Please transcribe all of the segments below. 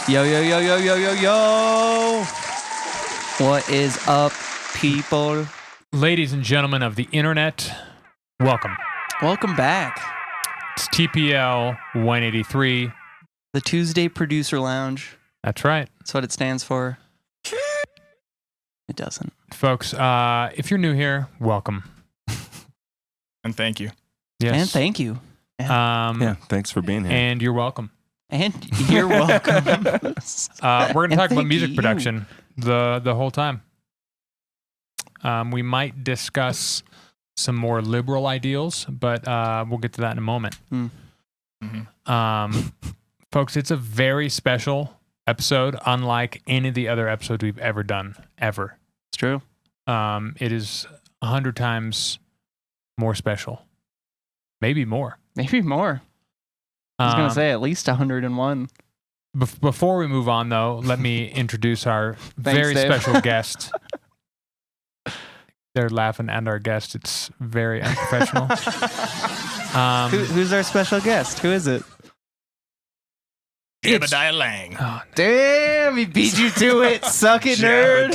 Yo, yo, yo, yo, yo, yo, yo. What is up, people? Ladies and gentlemen of the internet, welcome. Welcome back. It's TPL 183. The Tuesday Producer Lounge. That's right. That's what it stands for. It doesn't. Folks, if you're new here, welcome. And thank you. Yes. And thank you. Yeah, thanks for being here. And you're welcome. And you're welcome. We're going to talk about music production the whole time. We might discuss some more liberal ideals, but we'll get to that in a moment. Folks, it's a very special episode, unlike any of the other episodes we've ever done, ever. It's true. It is 100 times more special. Maybe more. Maybe more. I was going to say at least 101. Before we move on, though, let me introduce our Thanks, very Dave. special guest. They're laughing at our guest. It's very unprofessional. Who's our special guest? Who is it? J.Lang. Oh, Damn, he beat you to it. Suck it, nerd.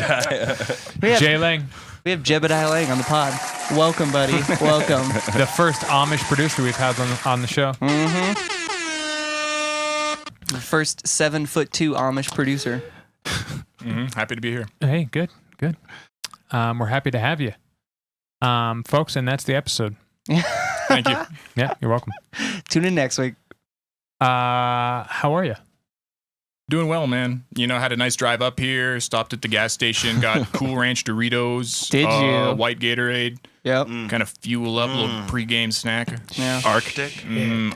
J.Lang, We have Jebediah Lang on the pod. Welcome, buddy. Welcome. the first Amish producer we've had on the show. The first 7'2" Amish producer. Happy to be here. Hey, good. We're happy to have you. Folks, and that's the episode. Thank you. Yeah, you're welcome. Tune in next week. How are you? Doing well, man. You know, had a nice drive up here, stopped at the gas station, got Cool Ranch Doritos. Did you? White Gatorade. Yep. Kind of fuel up, a little pregame snack. Yeah. Arctic?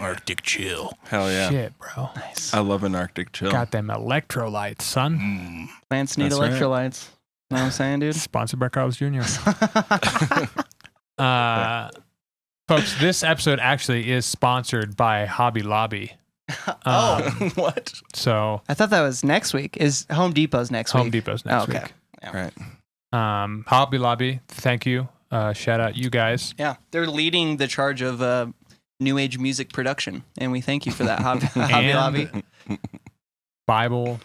Arctic chill. Hell yeah. Shit, bro. Nice. I love an Arctic chill. Got them electrolytes, son. Plants need That's right. electrolytes. Know what I'm saying, dude? Sponsored by Carl's Jr. Folks, this episode actually is sponsored by Hobby Lobby. What? So I thought that was next week. Is Home Depot's next Home week? Depot's next okay. week. Yeah. Right. Hobby Lobby, thank you. Shout out you guys. Yeah. They're leading the charge of new age music production, and we thank you for that, Hobby And- Lobby. Bible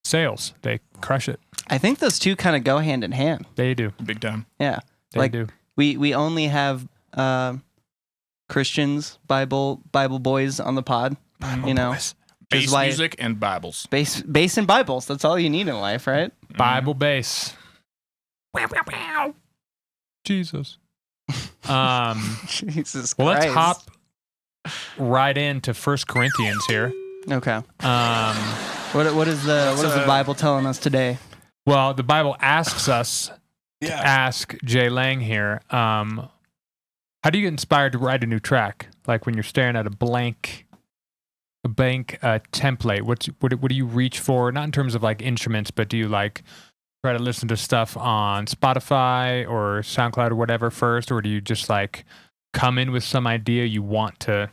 sales, they crush it. I think those two kind of go hand in hand. They do. Big time. Yeah. They Like, do. We only have Christians, Bible boys on the pod. You know, Bass Which is why- music and Bibles. bass and Bibles. That's all you need in life, right? Bible base. Jesus. Jesus Well, Christ. let's hop right into 1 Corinthians here. Okay. Um, What is the Bible telling us today? well, the Bible asks us to Yeah. ask J.Lang here, how do you get inspired to write a new track? Like when you're staring at a blank template, what do you reach for? Not in terms of like instruments, but do you like try to listen to stuff on Spotify or SoundCloud or whatever first, or do you just like come in with some idea you want to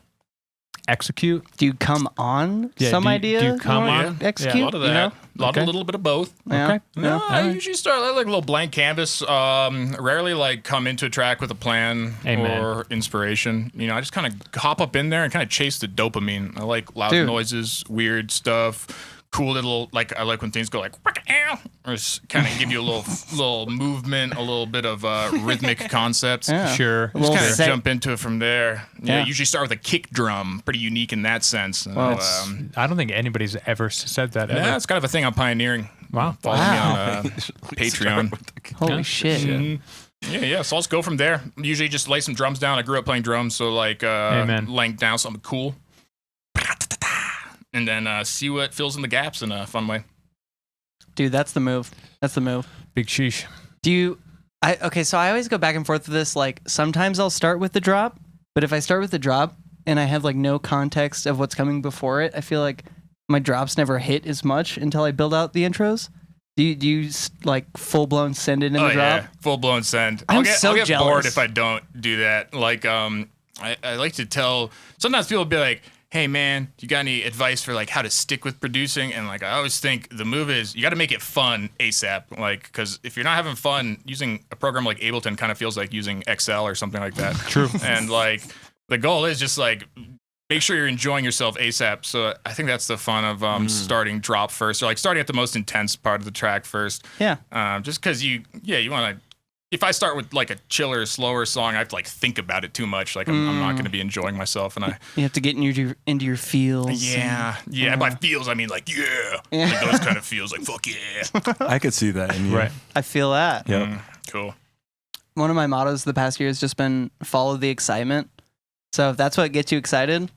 execute? Do you come on Yeah, some do you- idea? do you come you on? wanna Yeah, execute? a lot of that. You know? Okay. A little bit of both. Yeah. Okay. No, I Alright. usually start like a little blank canvas. Rarely like come into a track with a plan Amen. or inspiration. You know, I just kind of hop up in there and kind of chase the dopamine. I like loud Dude. noises, weird stuff, cool little I like when things go like "Waka-ow," or kind of give you a little movement, a little bit of rhythmic concept. Yeah. Sure. A little Kind of set- jump into it from there. Yeah, Yeah. usually start with a kick drum, pretty unique in that sense. Well, I don't think anybody's ever said that ever. Yeah, it's kind of a thing I'm pioneering. Wow. Follow Wow. me on Patreon. Holy Yeah. shit. Mhm. Yeah. So let's go from there. Usually just lay some drums down. I grew up playing drums, so like Amen. laying down something cool, and then see what fills in the gaps in a fun way. Dude, that's the move. That's the move. Big sheesh. Do you okay, so I always go back and forth with this. Like sometimes I'll start with the drop, but if I start with the drop and I have like no context of what's coming before it, I feel like my drops never hit as much until I build out the intros. Do you like full blown send it in the drop? Yeah, full blown send. I'm I'll get so bored jealous. if I don't do that. Like I like to tell. Sometimes people will be like, hey man, you got any advice for like how to stick with producing? And like I always think the move is you got to make it fun ASAP. Like because if you're not having fun, using a program like Ableton kind of feels like using Excel or something like that. True. And like the goal is just like make sure you're enjoying yourself ASAP. So I think that's the fun of starting drop first, or like starting at the most intense part of the track first. Yeah. Just because you want to. If I start with like a chiller, slower song, I have to like think about it too much. Like I'm not going to be enjoying myself, and You have to get into your feels. By feels I mean like like those kind of feels, like fuck yeah. I could see that in you. Right. I feel that. Yep. Cool. One of my mottos the past year has just been follow the excitement. So if that's what gets you excited,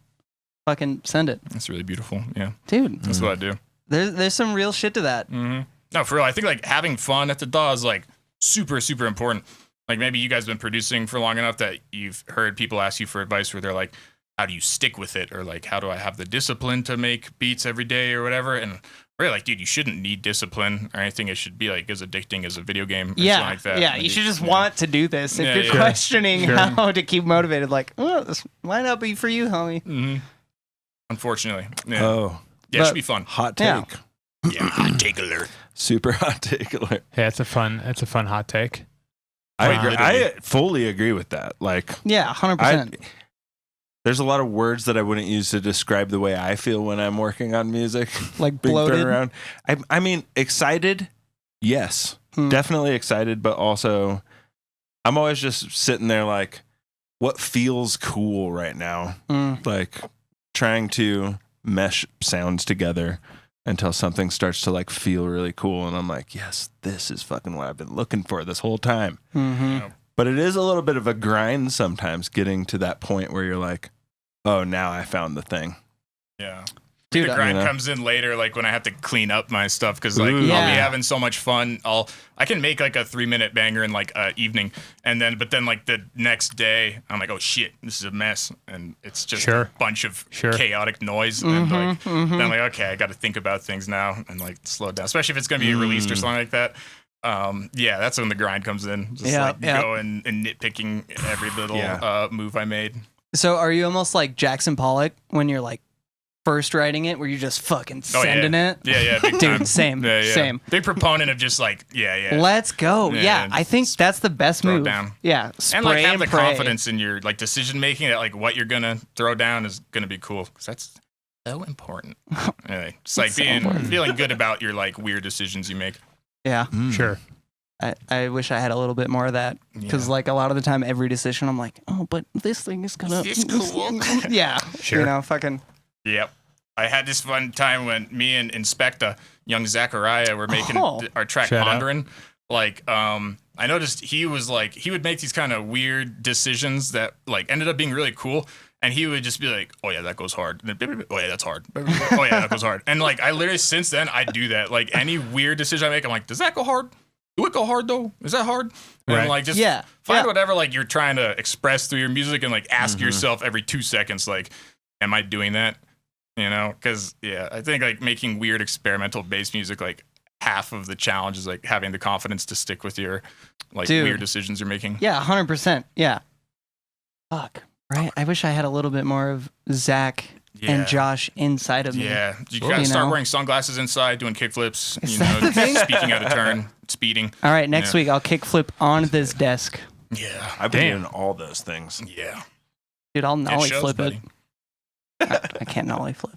fucking send it. That's really beautiful. Yeah, dude. that's what I do. There's some real shit to that. Mm-hmm. No, for real. I think like having fun at the DAW is like super, super important. Like maybe you guys have been producing for long enough that you've heard people ask you for advice where they're like, how do you stick with it? Or like, how do I have the discipline to make beats every day or whatever? And really like, dude, you shouldn't need discipline or anything. It should be like as addicting as a video game or something like that. Yeah, you should just want to do this. If you're yeah. questioning how to keep motivated, like, oh, this might not be for you, homie. Mm-hmm. Unfortunately. Yeah. Oh, Yeah, it should be fun. hot take. Yeah. Yeah, hot take alert. Super hot take alert. Yeah, it's a fun hot take. I agree. literally. I fully agree with that. Like, Yeah, 100%. there's a lot of words that I wouldn't use to describe the way I feel when I'm working on music. Like Being thrown bloated. around. I mean, excited. Yes, definitely excited, but also I'm always just sitting there like, what feels cool right now? Like trying to mesh sounds together until something starts to like feel really cool. And I'm like, yes, this is fucking what I've been looking for this whole time. Mm-hmm. But it is a little bit of a grind sometimes getting to that point where you're like, oh, now I found the thing. Yeah. Dude, the grind you know? comes in later, like when I have to clean up my stuff, because like Ooh. I'll be Yeah. having so much fun. I can make like a 3-minute banger in like evening, but then like the next day I'm like, oh shit, this is a mess, and it's just a bunch of chaotic noise, and like then I'm like, okay, I got to think about things now and like slow down, especially if it's gonna be released or something like that. Yeah, that's when the grind comes in. Just going and nitpicking every little move I made. So are you almost like Jackson Pollock when you're like first writing it, where you're just fucking sending it? Yeah, big time. Dude, same. Same. Big proponent of just like, Let's go. Yeah, I think that's the best throw it move. down. Yeah, spray and like have the pray. confidence in your like decision making that like what you're gonna throw down is gonna be cool, because that's so important. Anyway, it's like feeling good about your like weird decisions you make. Yeah, Sure. I wish I had a little bit more of that, because like a lot of the time, every decision I'm like, oh, but this thing is gonna. Is this cool? Yeah, Sure. You know, fucking. Yep. I had this fun time when me and Inspecta, young Zachariah, were making our track Shout out. Pondering. Like, I noticed he was like, he would make these kind of weird decisions that like ended up being really cool. And he would just be like, oh yeah, that goes hard. And then, oh yeah, that's hard. Oh yeah, that goes hard. And like, I literally, since then, I do that. Like any weird decision I make, I'm like, does that go hard? Do it go hard though? Is that hard? And like, just find whatever like you're trying to express through your music, and like ask yourself every 2 seconds, like, am I doing that? You know, because I think like making weird experimental bass music, like half of the challenge is like having the confidence to stick with your like weird decisions you're making. Yeah, 100%. Yeah. Fuck. Right. I wish I had a little bit more of Zach and Josh inside of me. Yeah, you gotta start wearing sunglasses inside, doing kickflips. The thing? Speaking out of turn, speeding. All right, next week I'll kickflip on this desk. Yeah, I've been doing all those things. Yeah, dude, I'll nollie flip buddy. it. I can't nollie flip.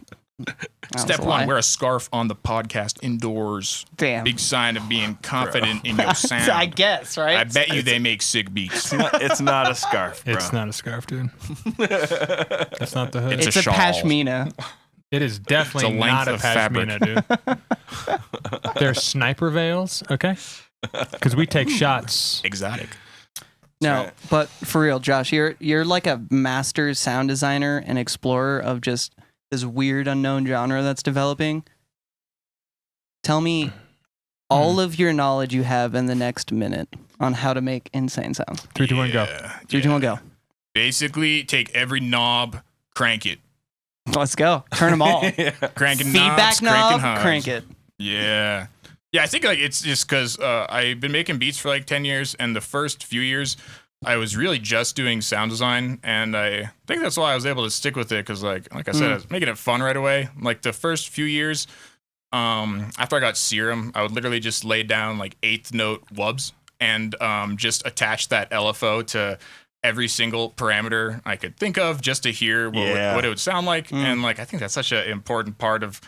Step one: wear a scarf on the podcast indoors. Damn. Big sign of being confident in your sound. I guess, right? I bet you they make sick beats. It's not a scarf, bro. It's not a scarf, dude. That's not the hood. It's It's a a shawl. pashmina. It is definitely It's a length not a of fabric. pashmina, dude. They're sniper veils, okay? Because we take shots. Exotic. No, but for real, Josh, you're like a master sound designer and explorer of just this weird unknown genre that's developing. Tell me all of your knowledge you have in the next minute on how to make insane sounds. 3, 2, 1, go. 3, 2, 1, go. Basically, take every knob, crank it. Let's go. Turn them all. Cranking Feedback knobs, knob, cranking highs. crank it. Yeah. Yeah, I think like it's just because I've been making beats for like 10 years, and the first few years I was really just doing sound design, and I think that's why I was able to stick with it, because like I said, I was making it fun right away. Like the first few years, after I got Serum, I would literally just lay down like 8th note wubs and just attach that LFO to every single parameter I could think of just to hear what it would sound like. And like, I think that's such an important part of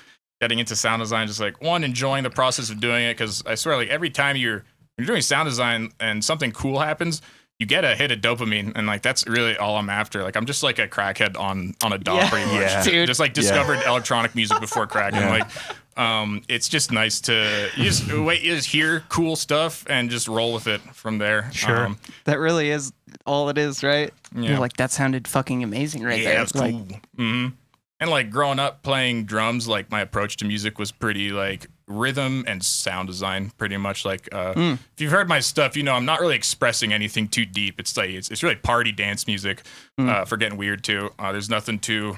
getting into sound design. Just like enjoying the process of doing it. Cause I swear, like every time you're doing sound design and something cool happens, you get a hit of dopamine. And like, that's really all I'm after. Like, I'm just like a crackhead on a dog pretty much. Yeah. Dude. Just like discovered electronic music before crack. And like, it's just nice to you just hear cool stuff and just roll with it from there. Sure. That really is all it is, right? Yeah. You're like, that sounded fucking amazing right there. That's Like, cool. And like growing up playing drums, like my approach to music was pretty like rhythm and sound design, pretty much. Like if you've heard my stuff, you know I'm not really expressing anything too deep. It's like it's really party dance music, for getting weird too. There's nothing too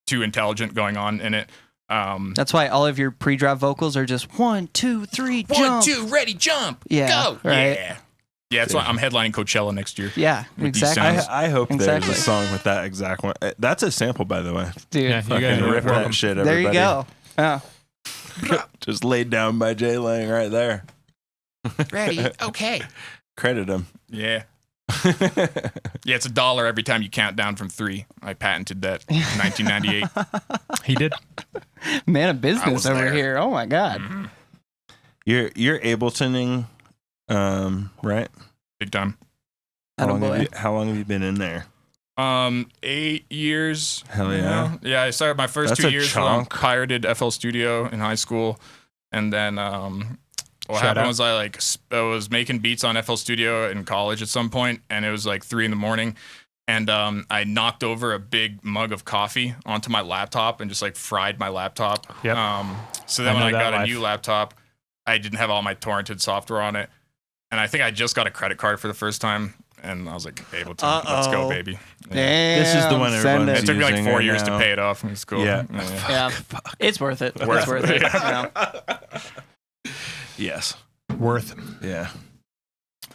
intelligent going on in it. That's why all of your pre-drop vocals are just 1, 2, 3, jump. 1, 2, ready, jump. Yeah, Go. right. Yeah, that's why I'm headlining Coachella next year. Yeah, With these exactly. sounds. I hope Exactly. there's a song with that exact one. That's a sample, by the way. Dude, Yeah, you guys Fucking are rip welcome. that shit, there everybody. you go. Yeah. Just laid down by J.Lang right there. Ready, okay. Credit him. Yeah. Yeah, it's $1 every time you count down from 3. I patented that in 1998. He did. Man of I business was over there. here. Oh my God. You're Ableton-ing, right? Big time. How long, Attaboy. how long have you been in there? 8 years. Hell yeah. Yeah, I started my first That's 2 a years from chunk. pirated FL Studio in high school. And then what Shout happened out. was I was making beats on FL Studio in college at some point, and it was like 3 a.m. And I knocked over a big mug of coffee onto my laptop and just like fried my laptop. Yep. So then I when I know that got a life. new laptop, I didn't have all my torrented software on it. And I think I just got a credit card for the first time. And I was like, Ableton, let's go, Uh-oh. baby. Yeah. Damn. This is the one send everyone's It took me like using 4 right years now. to pay it off. It was cool. Yeah. Yeah. It's worth it. Worth It's worth it. it. Yeah. Yes. Worth. Yeah.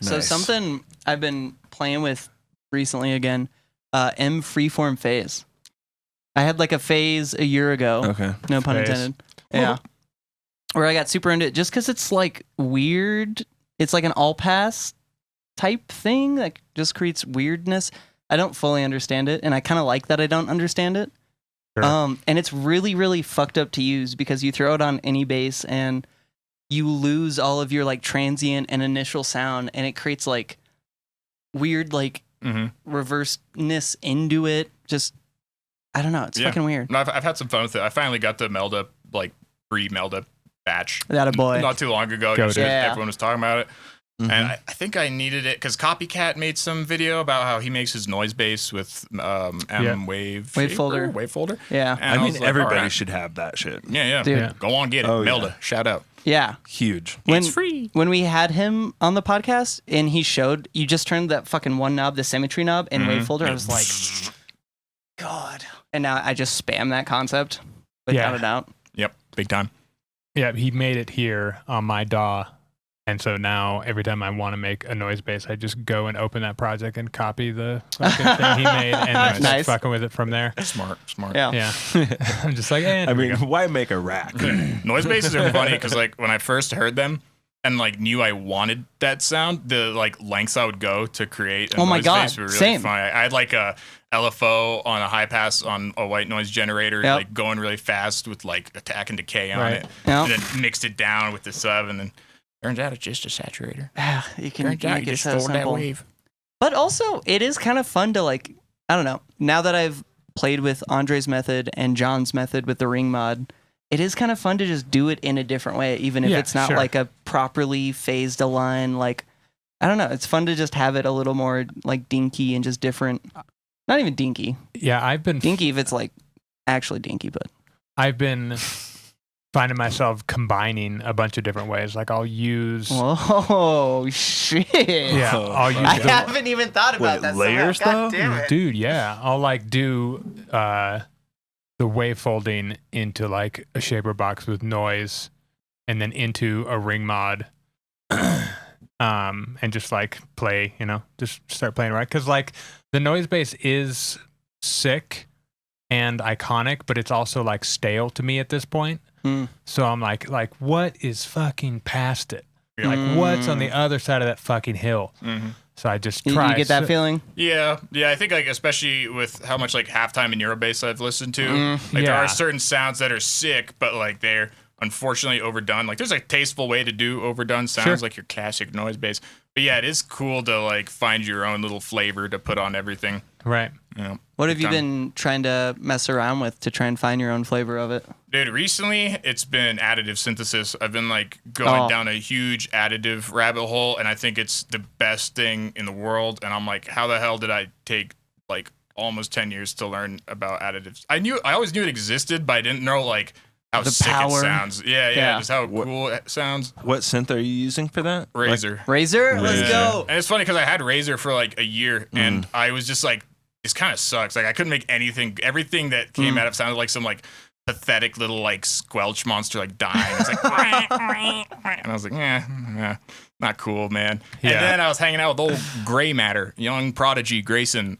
So Nice. something I've been playing with recently again, M freeform phase. I had like a phase a year ago. Okay. No pun Phase. intended. Yeah. Where I got super into it just because it's like weird. It's like an all pass type thing that just creates weirdness. I don't fully understand it, and I kind of like that I don't understand it. Sure. And it's really, really fucked up to use because you throw it on any bass and you lose all of your like transient and initial sound, and it creates like weird like reverseness into it. Just I don't know. It's Yeah. fucking weird. No, I've had some fun with it. I finally got the Melda, like pre-Melda batch That a boy. not too long ago. Go Just to because it. everyone was talking about it. Mhm. And I think I needed it because Copycat made some video about how he makes his noise bass with Wavefolder. Wavefolder. Yeah. And I was mean, like, everybody all right. should have that shit. Yeah. Dude. Yeah. Go on, get it. Oh, yeah. Melda, shout out. Yeah. Huge. It's free. When we had him on the podcast and he showed, you just turned that fucking one knob, the symmetry knob, and Wavefolder. I was like, God. And now I just spam that concept without Yeah. a doubt. Yep, big time. Yeah, he made it here on my DAW. And so now every time I want to make a noise base, I just go and open that project and copy the fucking thing he made and then just Nice. fucking with it from there. Smart. Yeah. Yeah. I'm just like, I mean, why make a rack? Noise basses are funny because like when I first heard them and like knew I wanted that sound, the like lengths I would go to create a Oh my noise God, base were really same. fun. I had like a LFO on a high pass on a white noise generator, Yep. like going really fast with like attack and decay on Right. it, Yep. and then mixed it down with the sub, and then turns out it's just a saturator. You can Turns out make you it just so fold that simple. wave. But also, it is kind of fun to like, I don't know, now that I've played with Andre's method and John's method with the ring mod, it is kind of fun to just do it in a different way, even if Yeah, it's not sure. like a properly phased align. Like, I don't know, it's fun to just have it a little more like dinky and just different. Not even dinky. yeah, I've been Dinky if it's like actually dinky, but I've been finding myself combining a bunch of different ways. Like I'll use whoa, shit. yeah, I'll use I the, haven't even thought about Wait, that. layers, somehow. God though? damn it. dude, yeah. I'll like do the wave folding into like a shaper box with noise and then into a ring mod. And just like play, just start playing right. Cause like the noise bass is sick and iconic, but it's also like stale to me at this point. Hmm. So I'm like what is fucking past it? Like what's on the other side of that fucking hill? So I just You try. get that feeling? Yeah, I think like especially with how much like halftime and Eurobass I've listened to, like there Yeah. are certain sounds that are sick, but like they're unfortunately overdone. Like there's a tasteful way to do overdone sounds, like your classic noise bass. But yeah, it is cool to like find your own little flavor to put on everything. Right. Yeah. What have you been trying to mess around with to try and find your own flavor of it? Dude, recently it's been additive synthesis. I've been like going down a huge additive rabbit hole, and I think it's the best thing in the world. And I'm like, how the hell did I take like almost 10 years to learn about additives? I always knew it existed, but I didn't know like how The sick power. it sounds. Yeah, just how cool it sounds. What synth are you using for that? Razor. Razor? Let's go. And it's funny because I had Razor for like a year, and I was just like, this kind of sucks. Like I couldn't make anything. Everything that came out of it sounded like some like pathetic little like squelch monster like dying. It's like, and I was like, not cool, man. Yeah. And then I was hanging out with old Gray Matter, young prodigy Grayson.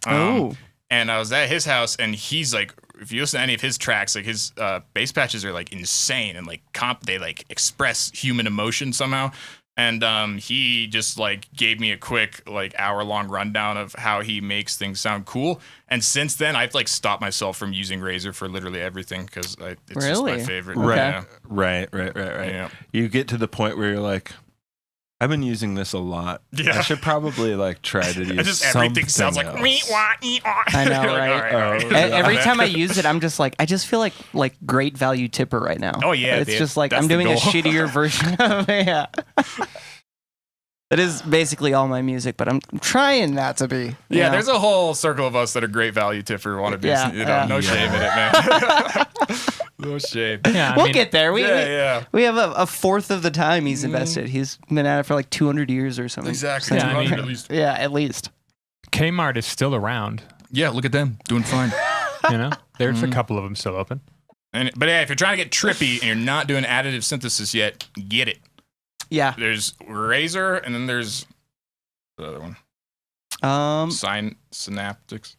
And I was at his house, and he's like, if you listen to any of his tracks, like his bass patches are like insane and like they like express human emotion somehow. And he just like gave me a quick like hour-long rundown of how he makes things sound cool. And since then, I've like stopped myself from using Razor for literally everything because it's just my favorite. Right. Yeah. Right. Yeah. You get to the point where you're like, I've been using this a lot. Yeah. I should probably like try to use Just everything sounds like else. I know, right? Every time I use it, I'm just like, I just feel like great value tipper right now. Oh, yeah, it's dude. just like That's I'm the doing a goal. shittier version of it. Yeah. That is basically all my music, but I'm trying not to be. Yeah, there's a whole circle of us that are great value tipper wannabes. Yeah, You know, yeah. no shame in it, man. No shame. Yeah. We'll get there. We Yeah. have a fourth of the time he's invested. He's been at it for like 200 years or something. Exactly. Yeah, I mean- At least. Yeah, at least. Kmart is still around. Yeah, look at them doing fine. You know, there's a couple of them still open. But yeah, if you're trying to get trippy and you're not doing additive synthesis yet, get it. Yeah. There's Razor, and then there's the other one. Synaptics.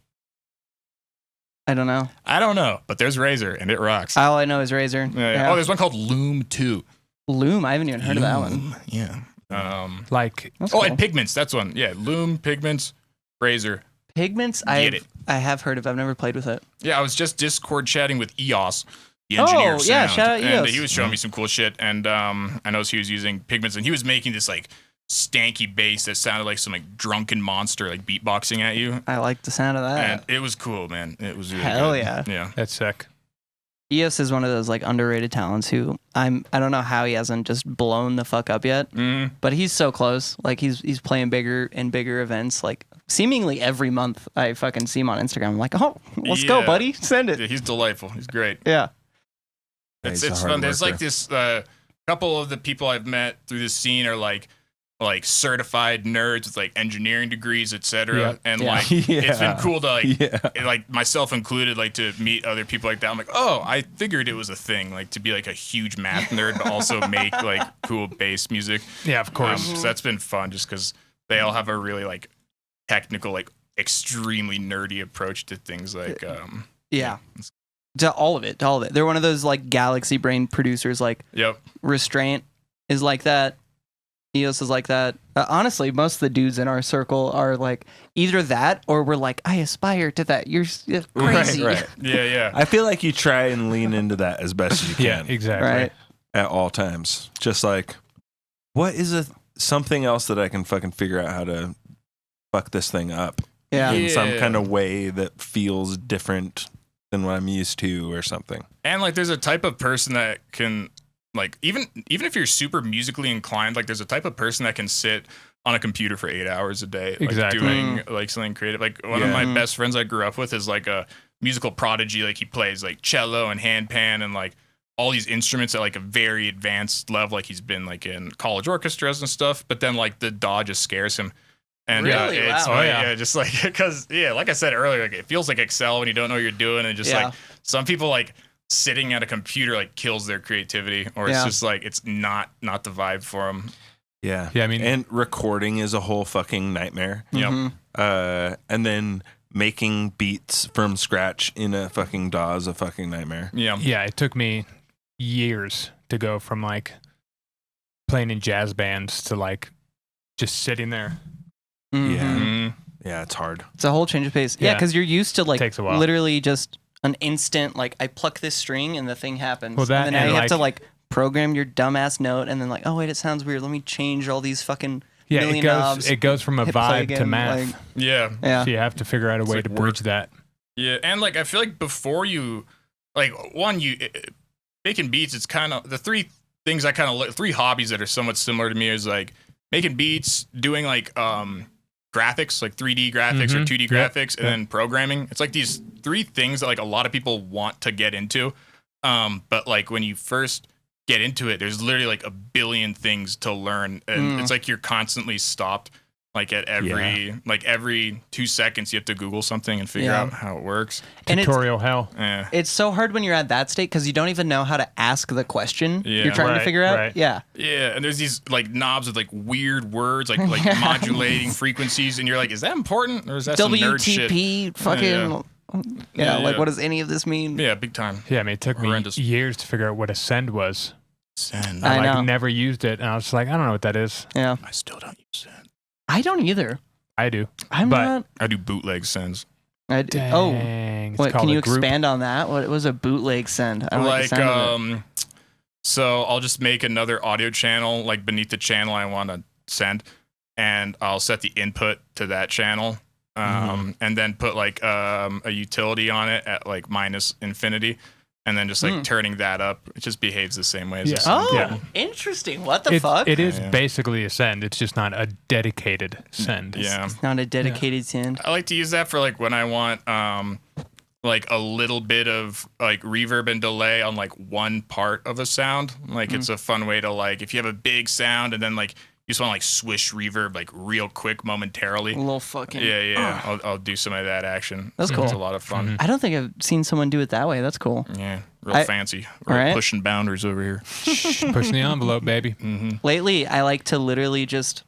I don't know. I don't know, but there's Razor, and it rocks. All I know is Razor. Yeah. Oh, there's one called Loom 2. Loom. I haven't even heard of that one. Yeah. Like, That's Oh, cool. and Pigments. That's one. Yeah, Loom, Pigments, Razor. Pigments. I have heard of. I've never played with it. Yeah, I was just Discord chatting with EOS, the engineer of yeah, sound, shout out and EOS. he was showing me some cool shit. And I noticed he was using Pigments, and he was making this like stanky bass that sounded like some like drunken monster like beatboxing at you. I like the sound of that. And it was cool, man. It was really Hell good. yeah. Yeah. that's sick. EOS is one of those like underrated talents who I don't know how he hasn't just blown the fuck up yet, but he's so close. Like he's playing bigger and bigger events. Like seemingly every month I fucking see him on Instagram. I'm like, oh, let's go, Yeah. buddy, send it. Yeah, he's delightful. He's great. Yeah. It's He's a hard fun. There's worker. like this couple of the people I've met through this scene are like certified nerds with like engineering degrees, etc. Yeah. And Yeah. like it's been cool to like Yeah. myself included, like to meet other people like that. I'm like, oh, I figured it was a thing, like to be like a huge math nerd, but also make like cool bass music. Yeah, of course. So that's been fun, just because they all have a really like technical, like extremely nerdy approach to things. Like, Yeah. To all of it. They're one of those like galaxy brain producers. Like yep, Restraint is like that. EOS is like that. Honestly, most of the dudes in our circle are like either that or we're like, I aspire to that. You're crazy. Right. yeah. I feel like you try and lean into that as best as you Yeah, can exactly. Right. at all times. Just like, what is something else that I can fucking figure out how to fuck this thing up Yeah. in some kind of way that feels different than what I'm used to or something. And like, there's a type of person that can, like, even if you're super musically inclined, like, there's a type of person that can sit on a computer for 8 hours a day, like, Exactly. doing like something creative. Like, one of my best friends I grew up with is like a musical prodigy. Like, he plays like cello and handpan and like all these instruments at like a very advanced level. Like, he's been like in college orchestras and stuff. But then like the DAW just scares him. And Really? it's Wow. like, Oh, yeah. just like, because like I said earlier, like, it feels like Excel when you don't know what you're doing, and just Yeah. like some people like sitting at a computer like kills their creativity, or it's Yeah. just like it's not the vibe for them. Yeah. Yeah, I mean, And recording is a whole fucking nightmare. Yep. Mhm. And then making beats from scratch in a fucking DAW is a fucking nightmare. Yeah. yeah, it took me years to go from like playing in jazz bands to like just sitting there Yeah, it's hard. It's a whole change of pace. Yeah, Yeah. because you're used to like Takes a while. literally just an instant, like I pluck this string and the thing happens. Well, that and then now and, you have to like- like program your dumbass note and then like, oh wait, it sounds weird. Let me change all these fucking Yeah, million it knobs. goes from a hit play vibe to again, math. like- Yeah. yeah. So you have to figure out a way like to bridge that. Yeah, and like I feel like before you, like making beats. It's kind of the three things I kind of three hobbies that are somewhat similar to me is like making beats, doing like graphics, like 3D graphics or 2D graphics, and then programming. It's like these three things that like a lot of people want to get into, but like when you first get into it, there's literally like a billion things to learn, and it's like you're constantly stopped. Like at every 2 seconds, you have to Google something and figure out how it works. And Tutorial hell. Yeah. It's so hard when you're at that state because you don't even know how to ask the question Yeah. you're trying to Right, figure out. right. Yeah. Yeah, and there's these like knobs with like weird words, like modulating frequencies, and you're like, is that important or is that some nerd shit? WTP fucking Yeah, like yeah. what does any of this mean? Yeah, big time. Yeah, I mean, it took me Horrendous. years to figure out what a send was. Send. I I know. never used it, and I was just like, I don't know what that is. Yeah. I still don't use send. I don't either. I do. I'm But- not. I do bootleg sends. Oh, Dang, it's what? called Can you a group. expand on that? What was a bootleg send? I don't like the Like sound of it. so I'll just make another audio channel like beneath the channel I want to send, and I'll set the input to that channel, and then put like a utility on it at like minus infinity, and then just like turning that up. It just behaves the same way as Yeah. the send. Oh, Yeah. interesting. What the fuck? It is Yeah. basically a send. It's just not a dedicated send. Yeah. It's not a dedicated send. I like to use that for like when I want like a little bit of like reverb and delay on like one part of a sound. Like it's a fun way to like if you have a big sound and then like you just want to like swish reverb like real quick momentarily. A little fucking. Yeah. I'll do some of that action. That's It's cool. a lot of fun. I don't think I've seen someone do it that way. That's cool. Yeah, real I- fancy. We're Alright. pushing boundaries over here. Pushing the envelope, baby. Lately, I like to literally just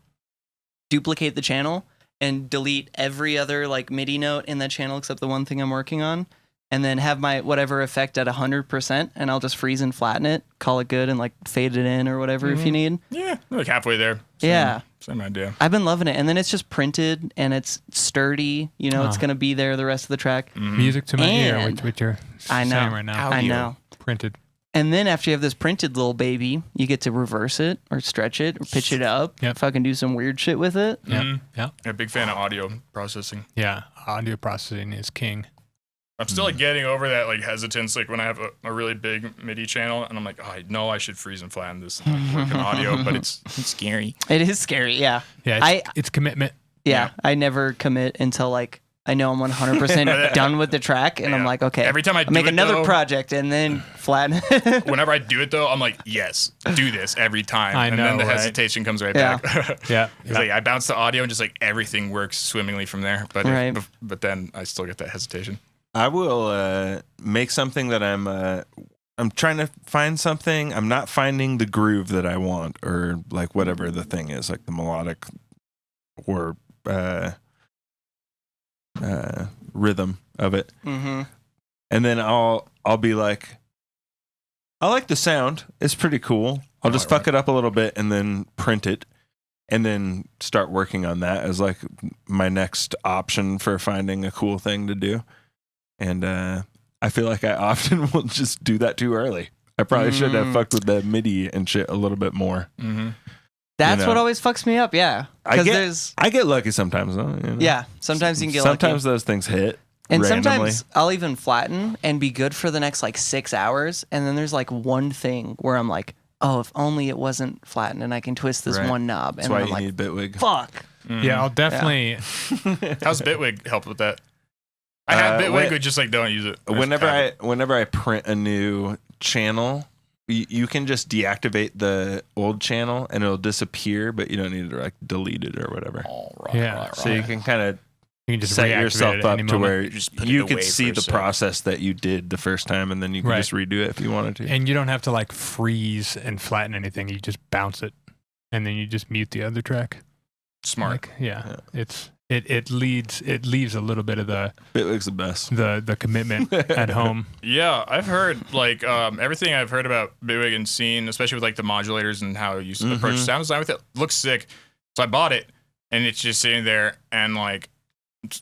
duplicate the channel and delete every other like MIDI note in that channel except the one thing I'm working on, and then have my whatever effect at 100%, and I'll just freeze and flatten it, call it good, and like fade it in or whatever if you need. Yeah, like halfway there. Yeah. Same idea. I've been loving it, and then it's just printed and it's sturdy. You know, it's Oh. gonna be there the rest of the track. Music to my ear, And- which you're I know. saying right now. I know. Printed. And then after you have this printed little baby, you get to reverse it or stretch it or pitch it up. Yep. Fucking do some weird shit with it. Yeah. Mhm. Yeah. I'm a big fan of audio processing. Yeah. Audio processing is king. I'm still like getting over that like hesitance, like when I have a really big MIDI channel, and I'm like, oh, I know I should freeze and flatten this and like, work in audio, but it's scary. It is scary, yeah. Yeah. It's commitment. Yeah, I never commit until like I know I'm 100% done with the track, and I'm Yeah. like, okay, Every time I do make it, another though- project and then flatten it. Whenever I do it though, I'm like, yes, do this every time, I and then know, the right? hesitation comes right Yeah. back. Yeah. It's like I bounce the audio and just like everything works swimmingly from there, but Right. but then I still get that hesitation. I will make something that I'm trying to find something. I'm not finding the groove that I want, or like whatever the thing is, like the melodic or rhythm of it. Mm-hmm. And then I'll be like, I like the sound. It's pretty cool. I'll just fuck it up a little bit and then print it, and then start working on that as like my next option for finding a cool thing to do. And I feel like I often will just do that too early. I probably should have fucked with the MIDI and shit a little bit more. Mm-hmm. That's You know. what always fucks me up, yeah. I Because get- there's I get lucky sometimes, though. You know? yeah, sometimes you can get sometimes lucky. those things hit. And randomly. sometimes I'll even flatten and be good for the next like 6 hours, and then there's like one thing where I'm like, oh, if only it wasn't flattened and I can twist this Right. one knob, That's and why then I'm you like, need Bitwig. fuck. Yeah. I'll definitely. How's Bitwig help with that? I have Bitwig, when- but just like don't use it. Whenever I print a new channel, you can just deactivate the old channel and it'll disappear, but you don't need to like delete it or whatever. Yeah. So you can kind of You can just set reactivate yourself it at up any to moment. where You just put it you away could see for a the sec. process that you did the first time, and then you can Right. just redo it if you wanted to. And you don't have to like freeze and flatten anything. You just bounce it, and then you just mute the other track. Smart. Like, yeah. It leaves a little bit of the Bitwig's the best. commitment at home. Yeah, I've heard like everything I've heard about Bitwig and seen, especially with like the modulators and how you approach sound design with it, looks sick. So I bought it, and it's just sitting there, and like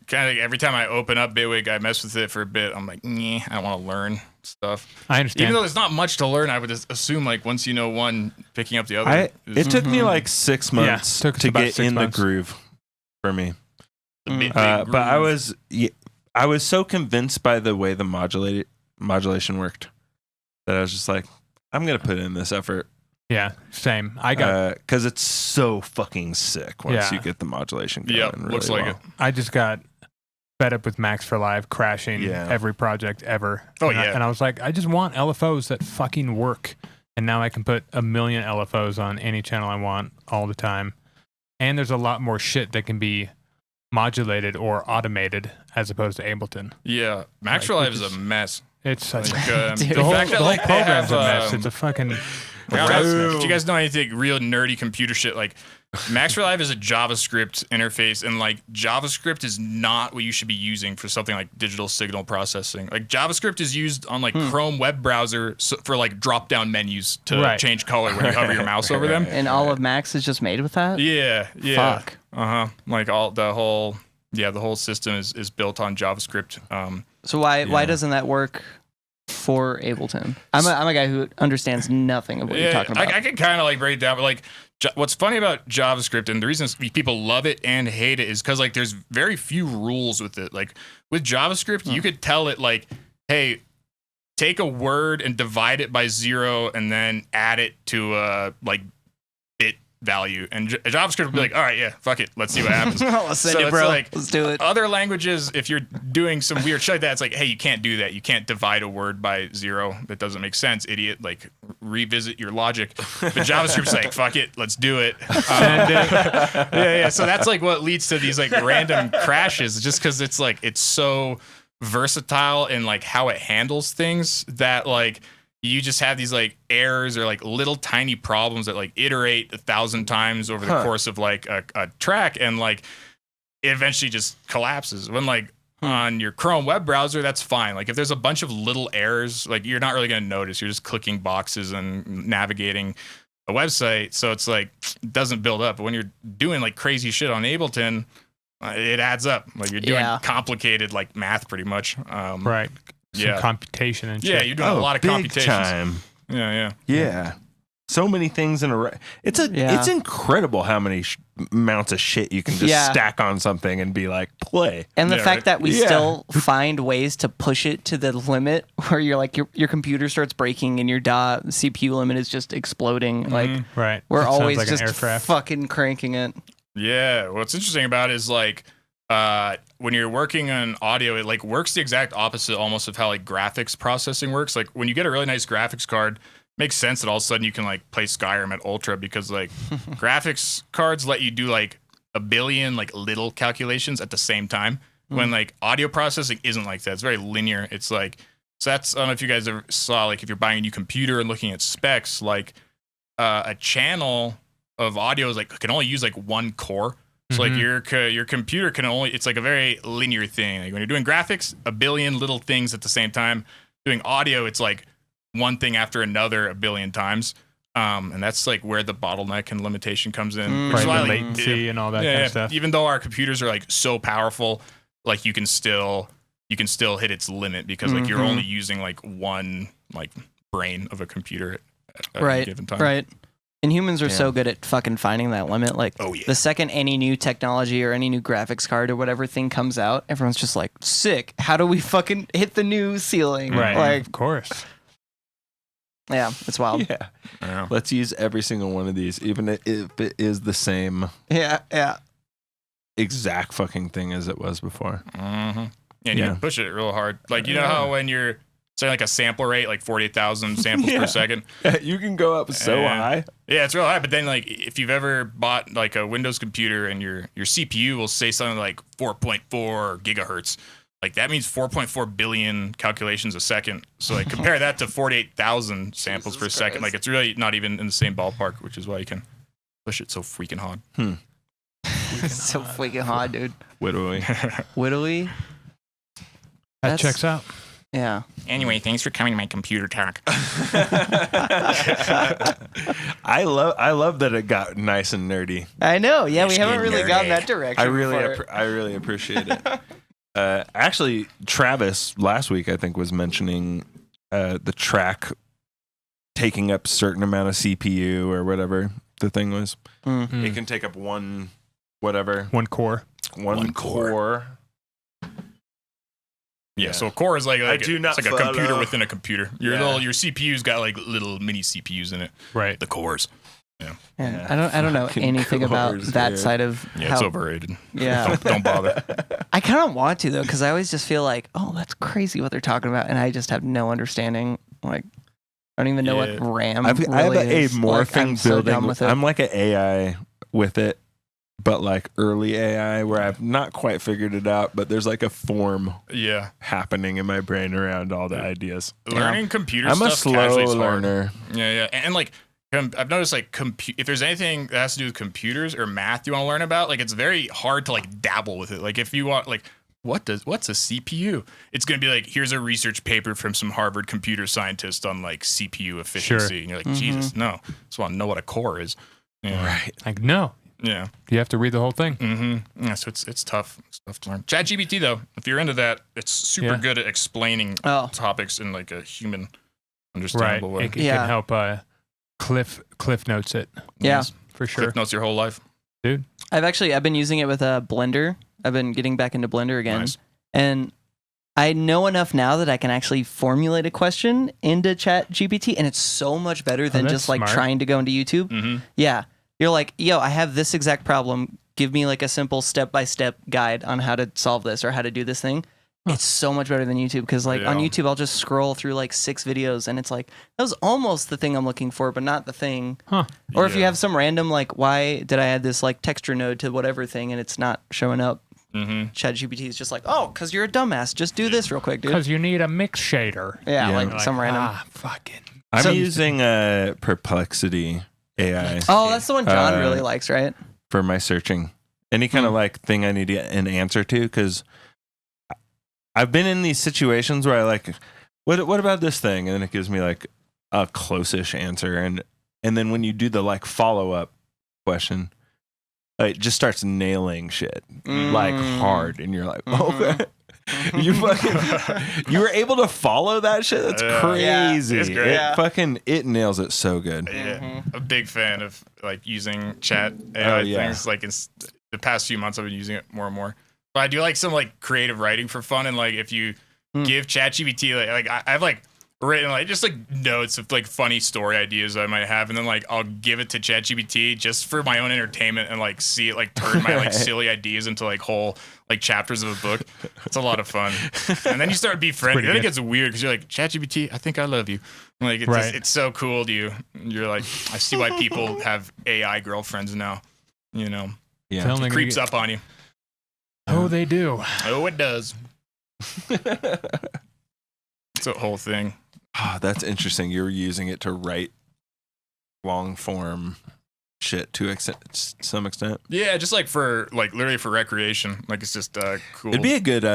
kind of like every time I open up Bitwig, I mess with it for a bit. I'm like, I don't want to learn stuff. I understand. Even though there's not much to learn, I would just assume like once you know one, picking up the other. It took me like 6 months took us to about get 6 in months. the groove for me. But I was so convinced by the way the modulation worked that I was just like, I'm gonna put in this effort. Yeah, same. I got because it's so fucking sick once Yeah. you get the modulation going. Yep, really looks like well. it. I just got fed up with Max for Live crashing Yeah. every project ever. Oh, and yeah. and I was like, I just want LFOs that fucking work. And now I can put 1 million LFOs on any channel I want all the time. And there's a lot more shit that can be modulated or automated as opposed to Ableton. Yeah, Max for Like, Live is a mess. It's such Like, Dude. the whole, fact that, the whole like, they program's have, a mess. It's a fucking If you guys know anything real nerdy computer shit, like Max for Live is a JavaScript interface, and like JavaScript is not what you should be using for something like digital signal processing. Like JavaScript is used on like Chrome web browser for like drop down menus to change color when you hover your mouse over them. And all of Max is just made with that? Yeah. Fuck. Like the whole system is built on JavaScript. So why doesn't that work for Ableton? I'm a guy who understands nothing of what you're talking about. I can kind of like break it down, but like what's funny about JavaScript and the reason people love it and hate it is because like there's very few rules with it. Like with JavaScript, you could tell it like, hey, take a word and divide it by 0 and then add it to a like bit value, and JavaScript would be like, all right, yeah, fuck it, let's see what happens. Let's send it, it's bro. like, Let's do it. Other languages, if you're doing some weird shit like that, it's like, hey, you can't do that. You can't divide a word by 0. That doesn't make sense, idiot. Like, revisit your logic. But JavaScript's like, fuck it, let's do it. Yeah. So that's like what leads to these like random crashes, just because it's like it's so versatile in like how it handles things that like you just have these like errors or like little tiny problems that like iterate 1,000 times over the course of like a track, and like it eventually just collapses. When like on your Chrome web browser, that's fine. Like if there's a bunch of little errors, like you're not really going to notice. You're just clicking boxes and navigating a website, so it's like it doesn't build up. But when you're doing like crazy shit on Ableton, it adds up. Like you're doing complicated like math pretty much. right. Some computation and shit. Yeah, you're doing a lot of big computations. Time. Yeah. So many things in a it's incredible how many amounts of shit you can just stack on something and be like play. And the fact that we still find ways to push it to the limit where you're like your computer starts breaking and your CPU limit is just exploding. Like we're always like just fucking cranking it. Yeah. What's interesting about it is like when you're working on audio, it like works the exact opposite almost of how like graphics processing works. Like when you get a really nice graphics card, makes sense that all of a sudden you can like play Skyrim at Ultra, because like graphics cards let you do like 1 billion like little calculations at the same time. When like audio processing isn't like that. It's very linear. It's like, so that's, I don't know if you guys ever saw, like if you're buying a new computer and looking at specs, like a channel of audio is like can only use like 1 core. So like your computer can only, it's like a very linear thing. Like when you're doing graphics, 1 billion little things at the same time. Doing audio, it's like one thing after another 1 billion times. And that's like where the bottleneck and limitation comes in. Which is why, the like, latency and all that kind of stuff. Even though our computers are like so powerful, like you can still hit its limit because like you're only using like one like brain of a computer at any given time. Right. And humans are so good at fucking finding that limit. Like, the second any new technology or any new graphics card or whatever thing comes out, everyone's just like, sick. How do we fucking hit the new ceiling? Right. Like, of course. Yeah, it's wild. Yeah. Let's use every single one of these, even if it is the same exact fucking thing as it was before. And you push it real hard. Like, you know how when you're saying like a sample rate, like 48,000 samples per second. You can go up so high. Yeah, it's real high. But then like if you've ever bought like a Windows computer and your CPU will say something like 4.4 gigahertz, like that means 4.4 billion calculations a second. So like compare that to 48,000 samples per second. Like it's really not even in the same ballpark, which is why you can push it so freaking hard. So freaking hard, dude. Widowy. Widowy? That checks out. Yeah. Anyway, thanks for coming to my computer talk. I love that it got nice and nerdy. I know. Yeah, we It's haven't getting really nerdy. gone that direction. I really before. appreciate it. Actually, Travis last week I think was mentioning the track taking up a certain amount of CPU or whatever the thing was. It can take up one core. Yeah, so a core is like I do not it's like a computer follow. within a computer. Your CPU's got like little mini CPUs in it. Right. The cores. Yeah. I don't know Fucking anything about cores, that dude. side of Yeah, how. it's overrated. Yeah. Don't bother. I kind of want to though, because I always just feel like, oh, that's crazy what they're talking about, and I just have no understanding. Like, I don't even know what RAM I really have a is. morphing I'm so building. dumb with it. I'm like an AI with it, but like early AI where I've not quite figured it out, but there's like a form Yeah. happening in my brain around all the ideas. Learning computer I'm stuff a slow casually is hard. learner. Yeah. And like, I've noticed like if there's anything that has to do with computers or math you want to learn about, like it's very hard to like dabble with it. Like if you want like what's a CPU? It's going to be like, here's a research paper from some Harvard computer scientist on like CPU efficiency. Sure. And you're like, Jesus, no. I just want to know what a core is. Yeah. Right. Like, no, Yeah. you have to read the whole thing. Mm-hmm. Yeah, so it's tough. It's tough to learn. ChatGPT though, if you're into that, it's super good at explaining topics in like a human Right. understandable way. It can help cliff notes it. Yeah. For sure. Cliff notes your whole life. Dude. I've been using it with a Blender. I've been getting back into Blender again. Nice. And I know enough now that I can actually formulate a question into Chat GPT, and it's so much better than that's just like smart. trying to go into YouTube. Mm-hmm. Yeah. You're like, yo, I have this exact problem. Give me like a simple step-by-step guide on how to solve this or how to do this thing. It's so much better than YouTube because like on YouTube, I'll just scroll through like 6 videos and it's like, that was almost the thing I'm looking for, but not the thing. Huh. Or if you have some random, like, why did I add this like texture node to whatever thing and it's not showing up? Mm-hmm. ChatGPT is just like, oh, because you're a dumbass. Just do this real quick, dude. Because you need a mix shader. Yeah, Yeah. like some random. Fucking. I'm So- using Perplexity AI Oh, that's the one John really likes, right? for my searching. Any kind of like thing I need to get an answer to, because I've been in these situations where I like, what about this thing? And then it gives me like a close-ish answer. And then when you do the like follow-up question, it just starts nailing shit like hard. And you're like, okay. You fucking, you were able to follow that shit? That's crazy. Yeah, it's great. It nails it so good. Yeah, a big fan of like using chat AI things. Like in the past few months, I've been using it more and more. But I do like some like creative writing for fun, and like if you give ChatGPT like I've like written like just like notes of like funny story ideas I might have, and then like I'll give it to ChatGPT just for my own entertainment and like see it like turn my like silly ideas into like whole like chapters of a book. It's a lot of fun, and then you start befriending. Then it gets weird because you're like, ChatGPT, I think I love you. Like it's just, it's so cool to you. You're like, I see why people have AI girlfriends now. You know, it creeps up on you. Oh, they do. Oh, it does. It's a whole thing. Oh, that's interesting. You're using it to write long form shit to some extent. Yeah, just like for like literally for recreation. Like it's just cool. It'd be a good.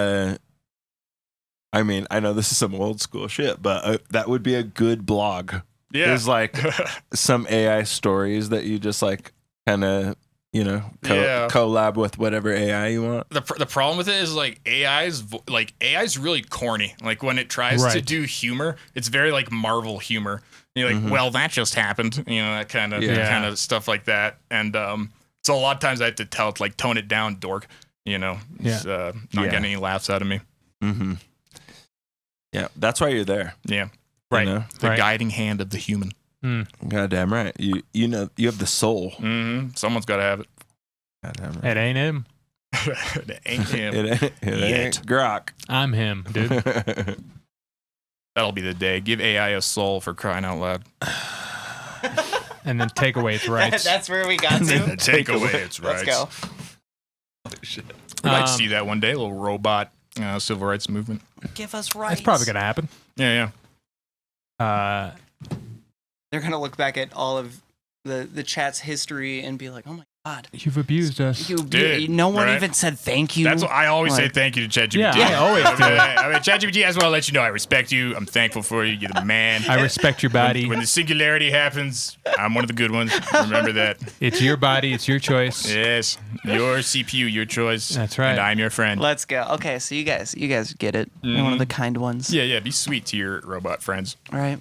I mean, I know this is some old school shit, but that would be a good blog. Yeah, there's like some AI stories that you just like kind of collab with whatever AI you want. The problem with it is like AI's really corny. Like when it tries to do humor, it's very like Marvel humor. You're like, well, that just happened. You know, that kind of stuff like that. And so a lot of times I have to tell it to like tone it down, dork. You know, not getting any laughs out of me. Mm-hmm. Yeah, that's why you're there. Yeah, right. You know? The guiding hand of the human. Goddamn right. You know you have the soul. Mm-hmm. Someone's got to have it. Goddamn right. It ain't him. It ain't him. It ain't Grok. I'm him, dude. That'll be the day. Give AI a soul, for crying out loud. And then take away its rights. That's where we got to. Take away its rights. Let's go. We might see that one day. A little robot civil rights movement. Give us rights. It's probably gonna happen. Yeah. They're gonna look back at all of the chat's history and be like, oh my God. You've abused us. Dude, No one right? even said thank you. That's what I always say. Like- Thank you to ChatGPT. Yeah, I always do. I mean, ChatGPT, I just want to let you know I respect you. I'm thankful for you. You're the man. I respect your body. When the singularity happens, I'm one of the good ones. Remember that. It's your body. It's your choice. Yes, your CPU, your choice. That's right. And I'm your friend. Let's go. Okay, so you guys get it. You're one of the kind ones. Yeah. Be sweet to your robot friends. All right.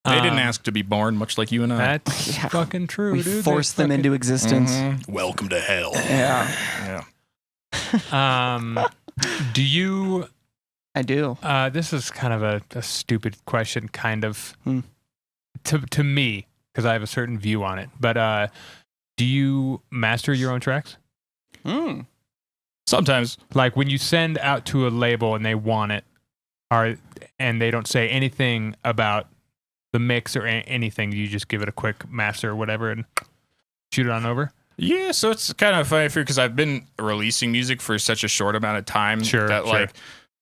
They didn't ask to be born, much like you and I. That's Yeah. fucking true, We dude. forced them into existence. Welcome to hell. Yeah, Yeah. Do you? I do. This is kind of a stupid question, kind of, Hmm. to me, because I have a certain view on it. But do you master your own tracks? Mm. Sometimes. Like when you send out to a label and they want it, and they don't say anything about the mix or anything, you just give it a quick master or whatever and shoot it on over? Yeah, so it's kind of funny because I've been releasing music for such a short amount of time that like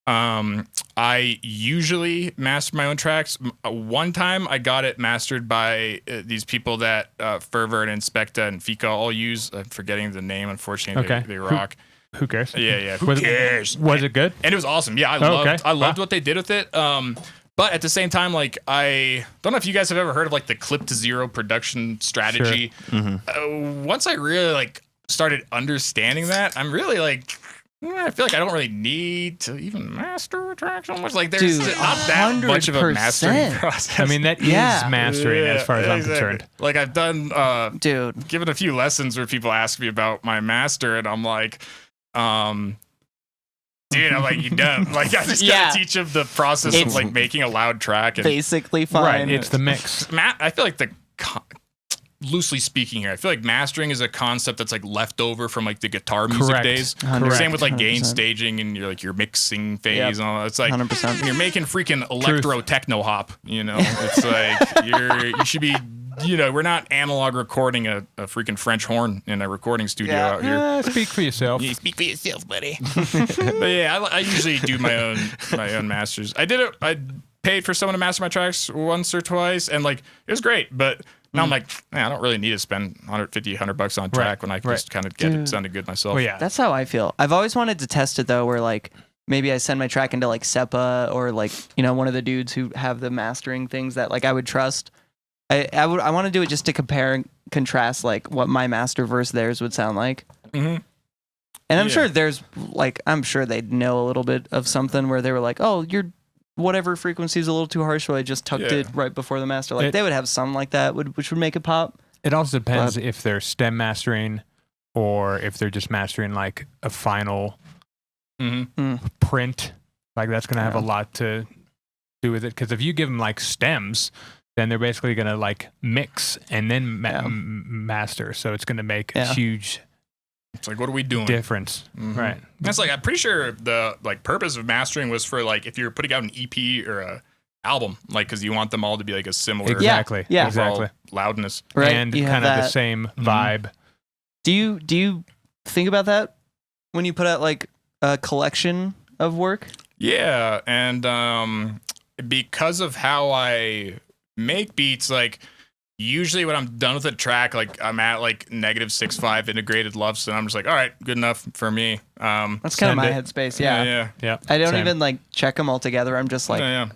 I usually master my own tracks. One time I got it mastered by these people that Fervor and Inspecta and Fika all use. I'm forgetting the name, unfortunately. Okay. They rock. Who cares? Yeah. Who Was cares? Was it good? And it was awesome. Yeah, I loved what they did with it. But at the same time, like, I don't know if you guys have ever heard of like the clip to zero production strategy. Sure. Once I really like started understanding that, I'm really like, I feel like I don't really need to even master a track so much. Like, there's Dude, not that much of a mastering 100%. process. I mean, that is Yeah. mastering as far as I'm exactly. concerned. Like, I've done, Dude. given a few lessons where people ask me about my master, and I'm like, dude, I'm like, you don't. Like, I just Yeah. gotta teach them the process of like making a loud track. And Basically fine. Right, it's the mix. I feel like loosely speaking here, I feel like mastering is a concept that's like left over from like the guitar music Correct. days. Correct. Same with like gain 100%. staging and your mixing phase Yep. and all that. It's like 100%. when you're making freaking electro techno hop, you know, it's like you should be, you know, we're not analog recording a freaking French horn in a recording studio Yeah. out here. Speak for yourself. You speak for yourself, buddy. But yeah, I usually do my own masters. I paid for someone to master my tracks once or twice, and like it was great. But now I'm like, man, I don't really need to spend $150-$100 on a track when I can just kind of get it sounded good myself. Well, yeah. That's how I feel. I've always wanted to test it though, where like maybe I send my track into like SEPA or like, you know, one of the dudes who have the mastering things that like I would trust. I want to do it just to compare and contrast like what my master versus theirs would sound like. Mm-hmm. And I'm Yeah. sure there's like, I'm sure they'd know a little bit of something where they were like, oh, your whatever frequency is a little too harsh, so I just tucked it right before the master. Like they would have some like that, which would make it pop. It also depends if they're stem mastering or if they're just mastering like a final print. Like that's going to have a lot to do with it. Because if you give them like stems, then they're basically going to like mix and then master. So it's going to make a huge It's like, what are we doing? difference. Right. That's like, I'm pretty sure the like purpose of mastering was for like if you're putting out an EP or a album, like because you want them all to be like a similar Exactly. Yeah. Exactly. loudness. Right. And You have kind of the that. same vibe. Do you think about that when you put out like a collection of work? Yeah, and because of how I make beats, like usually when I'm done with a track, like I'm at like -6.5 integrated LUFS, and I'm just like, all right, good enough for me. That's kind of my headspace. Yeah. yeah. I don't Same. even like check them all together. I'm just like, Yeah.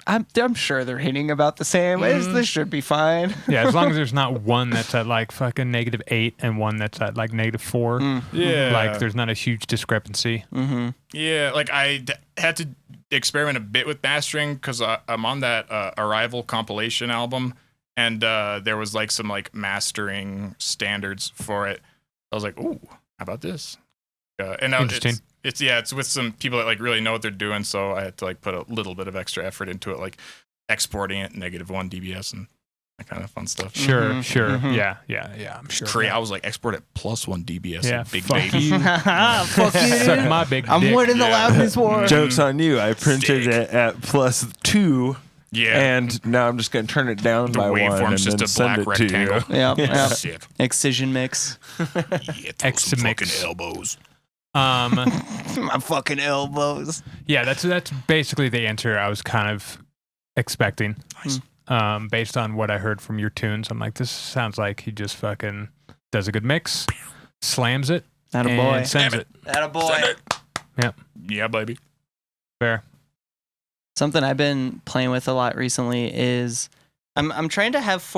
I'm sure they're hitting about the same. This should be fine. Yeah, as long as there's not one that's at like fucking -8 and one that's at like -4. Yeah. Like there's not a huge discrepancy. Mm-hmm. Yeah, like I had to experiment a bit with mastering because I'm on that Arrival compilation album, and there was like some like mastering standards for it. I was like, ooh, how about this? And Interesting. It's with some people that like really know what they're doing, so I had to like put a little bit of extra effort into it, like exporting it -1 dBS and that kind of fun stuff. Sure. Mhm. Yeah. I'm sure. I was like, export it +1 dBS. Yeah, Big fuck baby. you. Fuck you, Suck dude. my big I'm dick. winning the loudness war. Joke's on you. I printed it at +2, Yeah. and now I'm just going to turn it down The by 1 and waveform's then just a send black it to you. rectangle. Yeah. Sick. Excision mix. Yeah, throw some X-mix. fucking elbows. My fucking elbows. Yeah, that's basically the answer I was kind of expecting. Nice. Based on what I heard from your tunes, I'm like, this sounds like he just fucking does a good mix, slams it, Atta and boy. sends it. Atta boy. Yeah, baby. Fair. Something I've been playing with a lot recently is I'm trying to have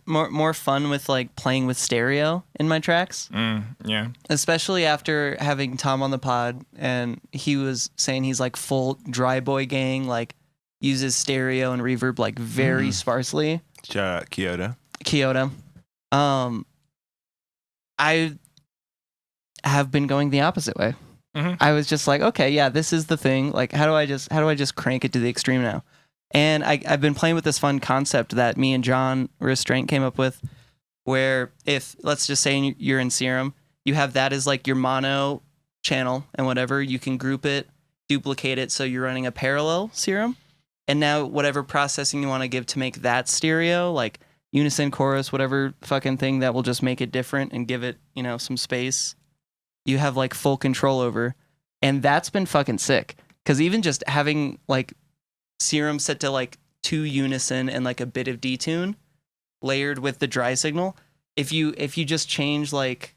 more fun with like playing with stereo in my tracks. Yeah. Especially after having Tom on the pod, and he was saying he's like full dry boy gang, like uses stereo and reverb like very sparsely. Shout out Kyoto. I have been going the opposite way. I was just like, okay, yeah, this is the thing. Like, how do I just crank it to the extreme now? And I've been playing with this fun concept that me and John Restraint came up with, where if, let's just say you're in Serum, you have that as like your mono channel and whatever, you can group it, duplicate it, so you're running a parallel Serum. And now whatever processing you want to give to make that stereo, like unison, chorus, whatever fucking thing that will just make it different and give it, some space, you have like full control over. And that's been fucking sick. Because even just having like Serum set to like 2 unison and like a bit of detune layered with the dry signal, if you just change like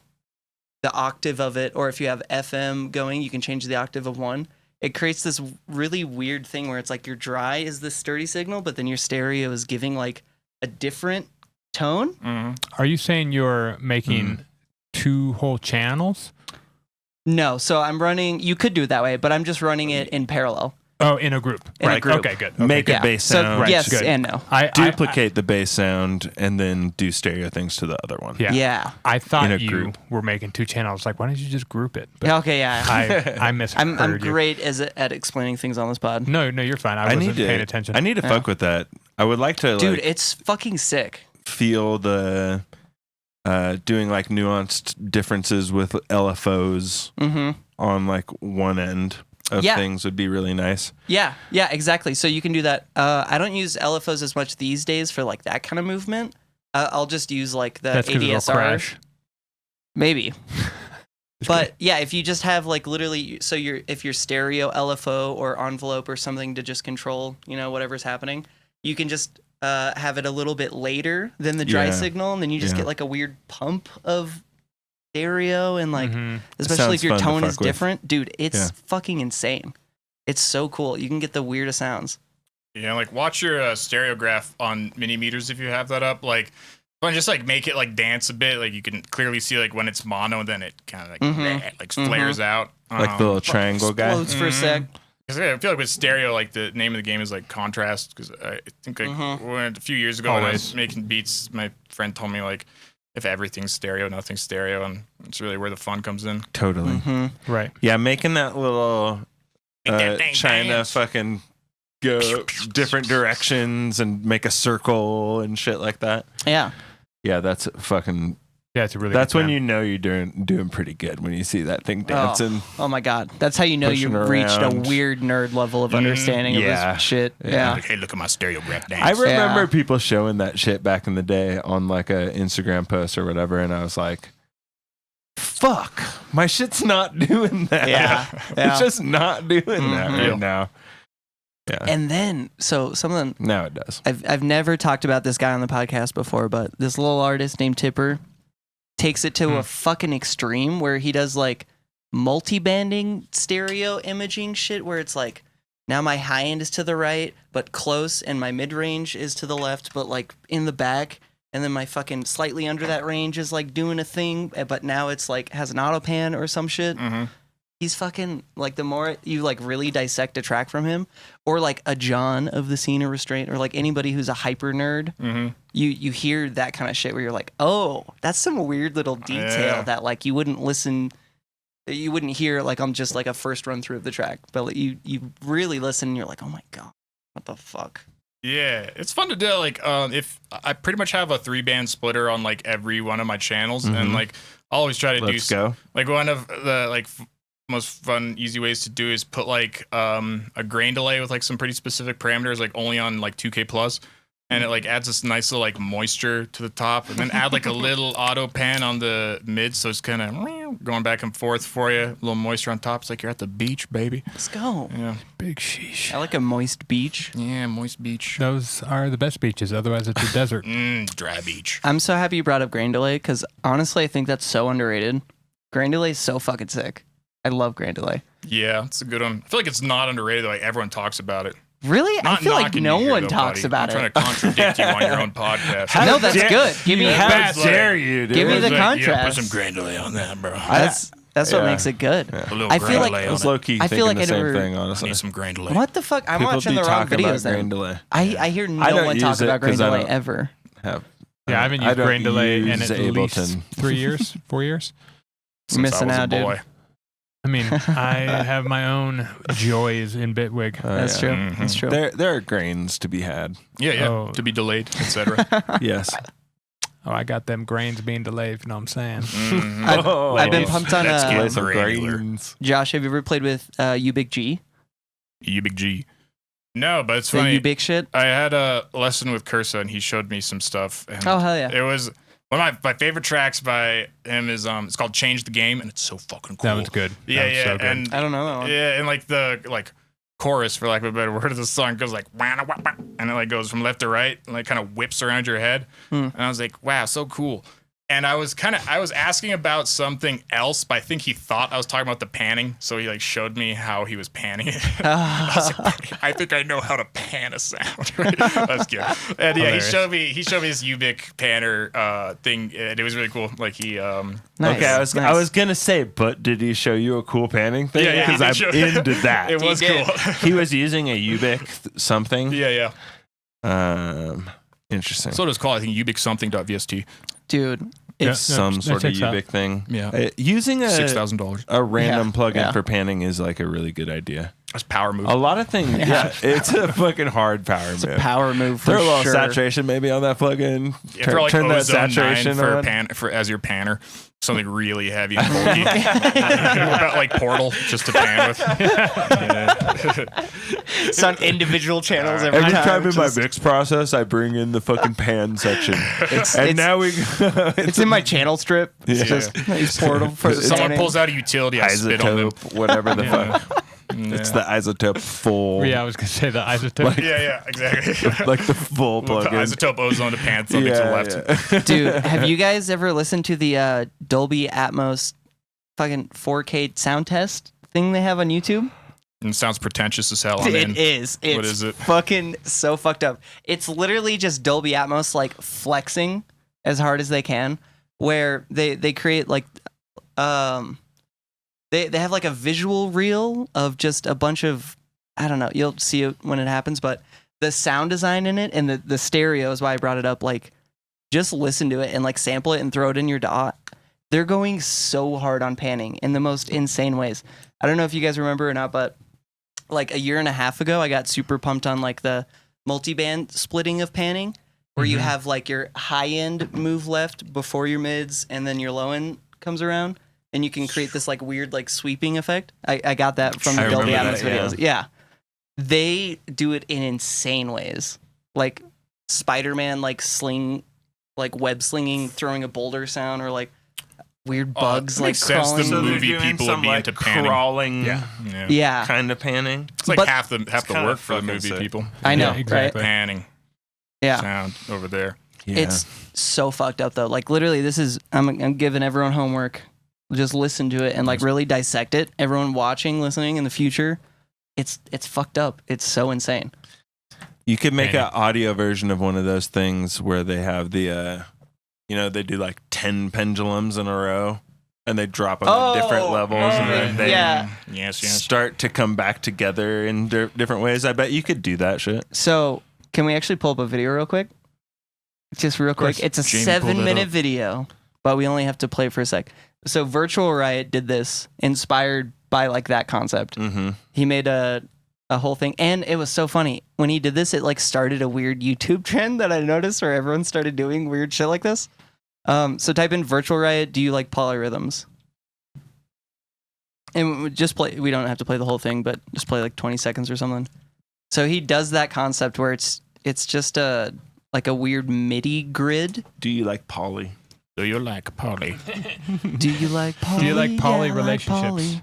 the octave of it, or if you have FM going, you can change the octave of 1. It creates this really weird thing where it's like your dry is this sturdy signal, but then your stereo is giving like a different tone. Are you saying you're making 2 whole channels? No, so I'm running, you could do it that way, but I'm just running it in parallel. Oh, in a group. In a group. Okay, good. Okay, Make good. a bass sound. So yes good. and no. Duplicate the bass sound and then do stereo things to the other one. Yeah. I thought In a you group. were making 2 channels. Like, why didn't you just group it? But Okay, yeah. I misheard I'm you. great at explaining things on this pod. No, you're fine. I wasn't paying attention. I need to fuck with that. I would like to Dude, like it's fucking sick. feel the doing like nuanced differences with LFOs on like one end of things would be really nice. Yeah, exactly. So you can do that. I don't use LFOs as much these days for like that kind of movement. I'll just use like the That's 'cause it'll ADSR. crash. Maybe. But yeah, if you just have like literally, so if you're stereo LFO or envelope or something to just control, whatever's happening, you can just have it a little bit later than the dry signal, and then you just get like a weird pump of stereo, and like, especially if your tone is different, dude, it's fucking insane. It's so cool. You can get the weirdest sounds. Yeah, like watch your stereograph on mini meters if you have that up. Like, just like make it like dance a bit. Like you can clearly see like when it's mono, and then it kind of like flares out. Like the little triangle guy. Explodes for a sec. Because I feel like with stereo, like the name of the game is like contrast. Because I think like a few years ago when I was making beats, my friend told me like if everything's stereo, nothing's stereo, and it's really where the fun comes in. Totally. Right. Yeah, making that little China dance. fucking go different directions and make a circle and shit like that. Yeah. Yeah, that's fucking. Yeah, it's a really. That's good when time. you know you're doing pretty good when you see that thing dancing. Oh my god, that's how you know Pushing you've reached a around. weird nerd level of understanding of Yeah. this shit. Yeah. Yeah. Like, hey, look at my stereograph dance. I remember Yeah. people showing that shit back in the day on like a Instagram post or whatever, and I was like, "Fuck, my shit's not doing that. Yeah. It's just not doing that right now." Yeah. And then, so something Now it does. I've never talked about this guy on the podcast before, but this little artist named Tipper takes it to a fucking extreme where he does like multi-banding stereo imaging shit where it's like, now my high end is to the right, but close, and my mid-range is to the left, but like in the back, and then my fucking slightly under that range is like doing a thing, but now it's like has an auto pan or some shit. He's fucking like, the more you like really dissect a track from him, or like a John of the scene or Restraint, or like anybody who's a hyper nerd, you hear that kind of shit where you're like, oh, that's some weird little detail that like you wouldn't hear like on just like a first run through of the track, but like, you really listen and you're like, oh my god, what the fuck. Yeah, it's fun to do. Like, if I pretty much have a 3-band splitter on like every one of my channels, and like I always try to Let's go. like one of the like most fun, easy ways to do is put like a grain delay with like some pretty specific parameters, like only on like 2K plus. and it like adds this nice little like moisture to the top, and then add like a little auto pan on the mid, so it's kind of going back and forth for you. A little moisture on top. It's like you're at the beach, baby. Let's go. Yeah, Big sheesh. I like a moist beach. yeah, moist beach. Those are the best beaches. Otherwise, it's a desert. Dry beach. I'm so happy you brought up grain delay because honestly, I think that's so underrated. Grain delay is so fucking sick. I love grain delay. Yeah, it's a good one. I feel like it's not underrated. Like everyone talks about it. Really? I Not feel like knocking no you here, one though, talks buddy. about I'm it. trying to contradict you on your own podcast. No, that's good. Give me How Bad dare you, dude? Give me the Like, contrast. Yeah, put some grain delay on that, bro. That's what yeah. makes it good. A little I feel grain like- delay I on was it. low key I feel thinking like the I same never- thing, I honestly. need some grain delay. What the fuck? I'm People watching do the wrong talk about videos grain then. delay. I hear I no don't one talk use it about grain 'cause I delay don't- ever. Have, Yeah, I haven't I used don't grain delay in use at least Ableton. 3 years, 4 years. Since I Missing was a out, dude. boy. I mean, I have my own joys in Bitwig. That's true. Mhm. That's true. There are grains to be had. Yeah, Oh. to be delayed, etc. Yes. Oh, I got them grains being delayed, if you know what I'm saying. I've been pumped on Let's uh, get Play some granular. grains. Josh, have you ever played with Ubik G? Ubik G. No, but it's The funny. Ubik shit? I had a lesson with Cursa, and he showed me some stuff. And Oh, hell yeah. It was one of my favorite tracks by him is it's called "Change the Game," and it's so fucking cool. That one's good. Yeah, That was yeah, so good. and I don't know that one. yeah, and like the chorus, for lack of a better word, of the song goes like "Wah, wah, wah," and it like goes from left to right and like kind of whips around your head. And I was like, wow, so cool. And I was asking about something else, but I think he thought I was talking about the panning, so he like showed me how he was panning it. I was like, I think I know how to pan a sound. That's good. And yeah, Hilarious. he showed me this Ubik panner thing, and it was really cool. Like he Nice. Okay, I was Nice. gonna say, but did he show you a cool panning thing? Yeah, he Because did I'm show- into that. it was He did. cool. He was using a Ubik something. Yeah. Interesting. So it was called, I think, ubik-something.vst. Dude, Yeah, it's Some that sort of checks out. Ubik thing. Yeah. Using $6,000. a random Yeah, plugin yeah. for panning is like a really good idea. That's power move. A lot of things. Yeah, it's a fucking hard power move. power move for Throw a little sure. saturation maybe on that plugin. Yeah, for like turn that ozone 9 saturation for, on. for as your panner. Something really heavy and bulky. About like Portal, just to pan with. It's on individual channels every Every time. time in my just- mix process, I bring in the fucking pan section. And now we. It's in my channel strip. It's Yeah. just use Portal for the Someone panning. pulls out a utility, I spit on them. isotope, whatever the Yeah. fuck. It's the isotope full. Yeah, I was going to say the isotope. Yeah, exactly. Like the full Put plugin. isotope ozone to pan something to the left. Yeah. Dude, have you guys ever listened to the Dolby Atmos fucking 4K sound test thing they have on YouTube? And it sounds pretentious as hell. I'm in. It is. It's What is it? fucking so fucked up. It's literally just Dolby Atmos like flexing as hard as they can, where they create like they have like a visual reel of just a bunch of, I don't know, you'll see it when it happens, but the sound design in it and the stereo is why I brought it up. Like, just listen to it and like sample it and throw it in your DAW. They're going so hard on panning in the most insane ways. I don't know if you guys remember or not, but like a year and a half ago, I got super pumped on like the multi-band splitting of panning, where you have like your high end move left before your mids, and then your low end comes around, and you can create this like weird like sweeping effect. I got that from the I Dolby remember Atmos that, videos. Yeah, they do it in insane ways, like Spider-Man like web slinging, throwing a boulder sound, or like weird bugs that like makes sense. crawling. The So they're movie doing people some would be like into panning. crawling Yeah, kind of panning. It's like But- half the kinda work for the fucking movie sick. people. I know, Yeah, exactly. Panning yeah. sound over there. Yeah. It's so fucked up though. Like literally, this is I'm giving everyone homework. Just listen to it and like really dissect it. Everyone watching, listening in the future, it's fucked up. It's so insane. You could make Man. an audio version of one of those things where they have the, they do like 10 pendulums in a row and they drop them at different levels and then they yeah. Yes. start to come back together in different ways. I bet you could do that shit. So can we actually pull up a video real quick? Just real quick. course. It's a Jamie pulled it 7-minute up. video, but we only have to play for a sec. So Virtual Riot did this, inspired by like that concept. Mm-hmm. He made a whole thing, and it was so funny when he did this. It like started a weird YouTube trend that I noticed where everyone started doing weird shit like this. So type in Virtual Riot. Do you like polyrhythms? And just play. We don't have to play the whole thing, but just play like 20 seconds or something. So he does that concept where it's just a like a weird MIDI grid. Do you like poly? Do you like poly? Do you like poly? Do you like poly Yeah, I like relationships?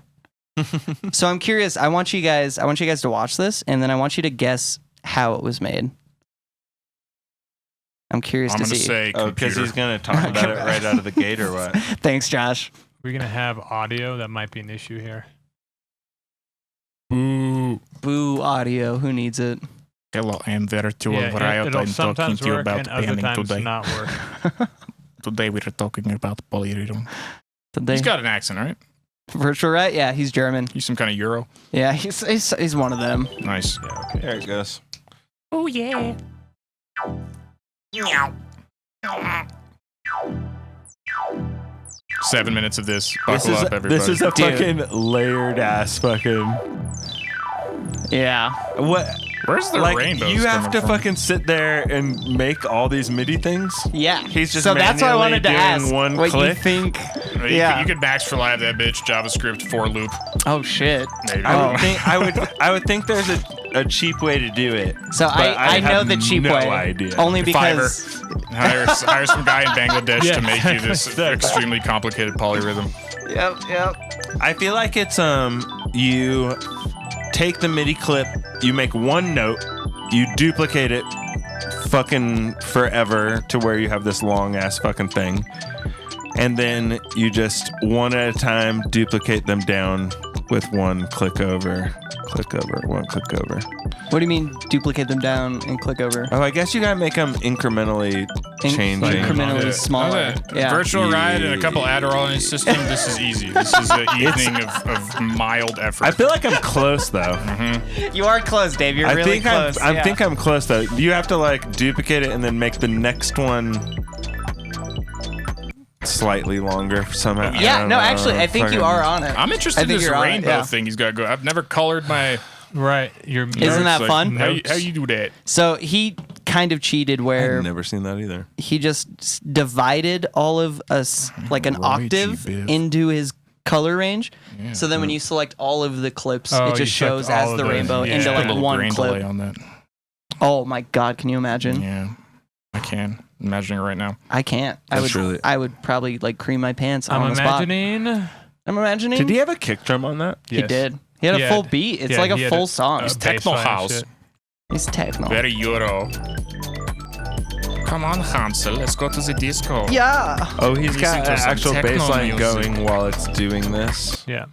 poly. So I'm curious. I want you guys to watch this, and then I want you to guess how it was made. I'm curious I'm to gonna see. say Oh, because computer. he's gonna talk about it right out of the gate, or what? Thanks, Josh. We're gonna have audio. That might be an issue here. Boo. Boo audio. Who needs it? Hello, I'm Virtual Riot. it'll I'm talking sometimes to you work about and other banning times today. not work. Today we're talking about polyrhythm. Today. He's got an accent, right? Virtual right? Yeah, he's German. He's some kind of Euro. Yeah, he's one of them. Nice. Yeah, okay. There it goes. Oh yeah. 7 minutes of this. Buckle up, everybody. This is a Dude. fucking layered ass fucking. Yeah. What? Where's the Like rainbows you have coming to from? fucking sit there and make all these MIDI things. Yeah. He's just so that's why I wanted to manually doing ask one what click? you think. You Yeah. could, you could max for live that bitch JavaScript for loop. Oh shit. Maybe. I would think there's a cheap way to do it. So but I know have the cheap no way. idea. Only because hire some guy in Bangladesh Yeah. to make you this extremely complicated polyrhythm. Yep. I feel like it's you take the MIDI clip, you make one note, you duplicate it fucking forever to where you have this long ass fucking thing. And then you just one at a time duplicate them down with one click over, one click over. What do you mean duplicate them down and click over? Oh, I guess you gotta make them incrementally changing. Incrementally Yeah. smaller. Yeah. Virtual Riot and a couple Adderall in his system. This is easy. This is an evening of mild effort. I feel like I'm close though. You are close, Dave. You're I really think close. I think I'm close though. You have to like duplicate it and then make the next one slightly longer somehow. Yeah, no, actually, I think you are on it. I'm interested I in think this you're on it, rainbow yeah. thing he's got going. I've never colored my. Right. Your Isn't that like, fun? How you do that? So he kind of cheated where I've never seen that either. he just divided all of us like an Righty, octave Biff. into his color range. Yeah. So then when you select all of the clips, Oh, it you just shows select all as of the those. rainbow Yeah. into Put a like little one grain delay clip. on that. Oh my god, can you imagine? Yeah, I can. I'm imagining it right now. I can't. That's really- I would probably like cream my pants I'm on the spot. imagining. I'm imagining. Did he have a kick drum on that? He Yes. did. He had He a had- full beat. It's yeah, like he a had full a- song. It's bass techno line and house. shit. It's techno. Very Euro. Come on, Hansel. Let's go to the disco. Yeah. Oh, he's Listen got to an some actual techno bass line music. going while it's doing this. Yeah.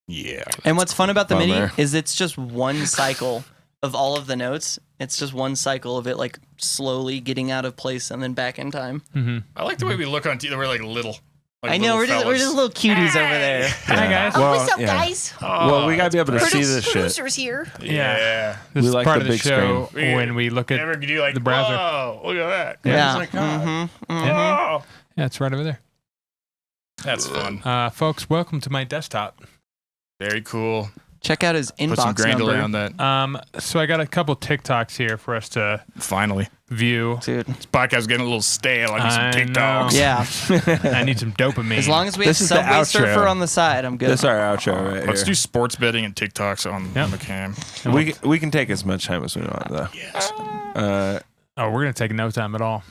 Yeah. And what's fun about the MIDI Bummer. is it's just one cycle of all of the notes. It's just one cycle of it like slowly getting out of place and then back in time. Mm-hmm. I like the way we look on TV. We're like little. Like I know little we're just fellas. little cuties over there. Hi guys. Well, What's up, yeah. guys? Well, we gotta be able to see this shit. Producers here. Yeah. This We is like part the of the big show screen. when we look at. Ever do you like the browser. Whoa, look at that. Yeah. It's like, oh, Yeah, it's right over there. that's fun. Folks, welcome to my desktop. Very cool. Check out his Put some inbox grain delay on number. that. So I got a couple TikToks here for us to Finally, view. Dude. this podcast is getting a little stale. I need some I TikToks. Yeah. I need some dopamine. As long as we have This is the Subway outro. Surfer on the side, I'm good. This is our outro right Let's here. do sports betting and TikToks on the cam. We can take as much time as we want though. Yes. Oh, we're gonna take no time at all.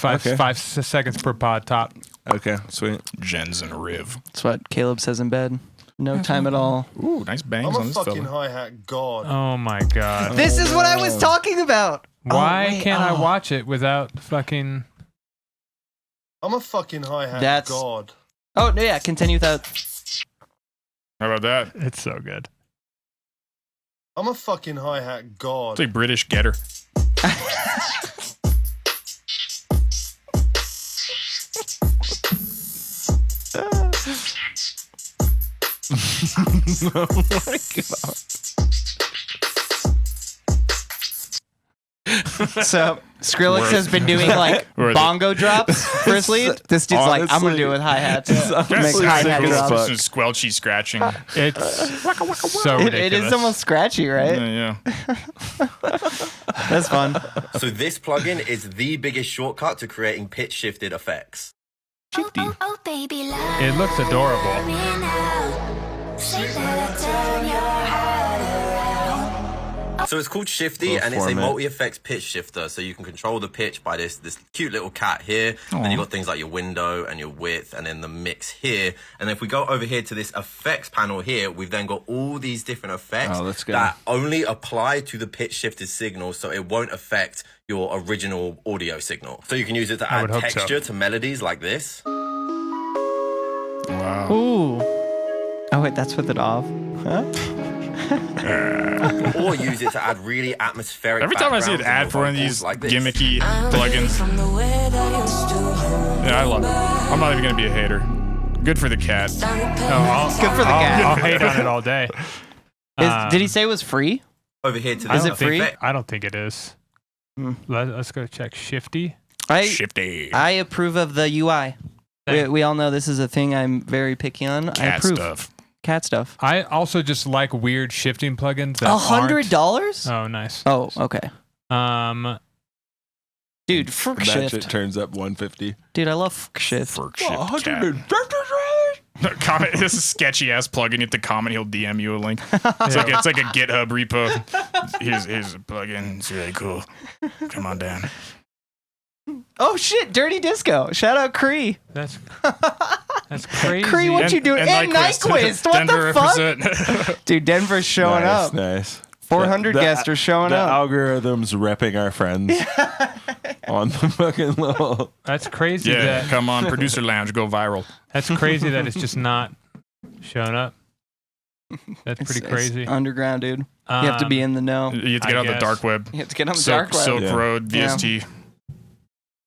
Okay. 5 seconds per pod top. Okay, sweet. Janzen Rivv. That's what Caleb says in bed. No time at all. Ooh, nice bangs I'm on a this fucking fella. hi-hat god. Oh my god. This is what I was talking about. Why wait, can't I oh. watch it without fucking? I'm a fucking hi-hat That's- god. Oh, no, yeah. Continue that. How about that? It's so good. I'm a fucking hi-hat god. It's like British Getter. Oh my god. So Skrillex has been doing like We're the- bongo drops for his lead. This dude's like, I'm gonna honestly, do it with hi hats. it's Make honestly hi sick hat as drops. fuck. Some squelchy scratching. It's so ridiculous. It is almost scratchy, right? Yeah. That's fun. So this plugin is the biggest shortcut to creating pitch shifted effects. Oh, baby, love It looks adorable. me now. Say that I turn your heart around. So it's called Shifty, Little and it's a format. multi-effects pitch shifter. So you can control the pitch by this cute little cat here. Then you got things like your window and your width, and then the mix here. And if we go over here to this effects panel here, we've then got all these different effects that only apply to the pitch shifted signal, so it won't affect your original audio signal. So you can use it to add texture to melodies like this. Wow. Ooh. Oh wait, that's with it off. Huh? Or use it to add really atmospheric Every time I see an ad for one of these gimmicky plugins, yeah, I love it. I'm not even gonna be a hater. Good for the cat. Good for the cat. I'll hate on it all day. Did he say it was free? Over here to Is this it free? I don't think it is. Let's go check Shifty. Shifty. I approve of the UI. We all know this is a thing I'm very picky on. I Cat approve. stuff. Cat stuff. I also just like weird shifting plugins. That $100? Oh, nice. Oh, okay. Dude, That Frick shit Shift. turns up 150. Dude, I love Frick Shift. Comment. This is sketchy ass plugin. You have to comment. He'll DM you a link. It's like a GitHub repo. Here's a plugin. It's really cool. Come on down. Oh shit, Dirty Disco. Shout out Cree. That's crazy. Cree, what you doing? And Nyquist. What Denver the fuck? represent. Dude, Denver's showing up. Nice. 400 guests are showing the up. algorithm's repping our friends on the fucking little. That's crazy. Yeah, come on, producer lounge, go viral. That's crazy that it's just not showing up. That's pretty crazy. It's underground, dude. You have to be in the know. You have to get on the dark web. You have to get on the dark web. Silk Road, VST.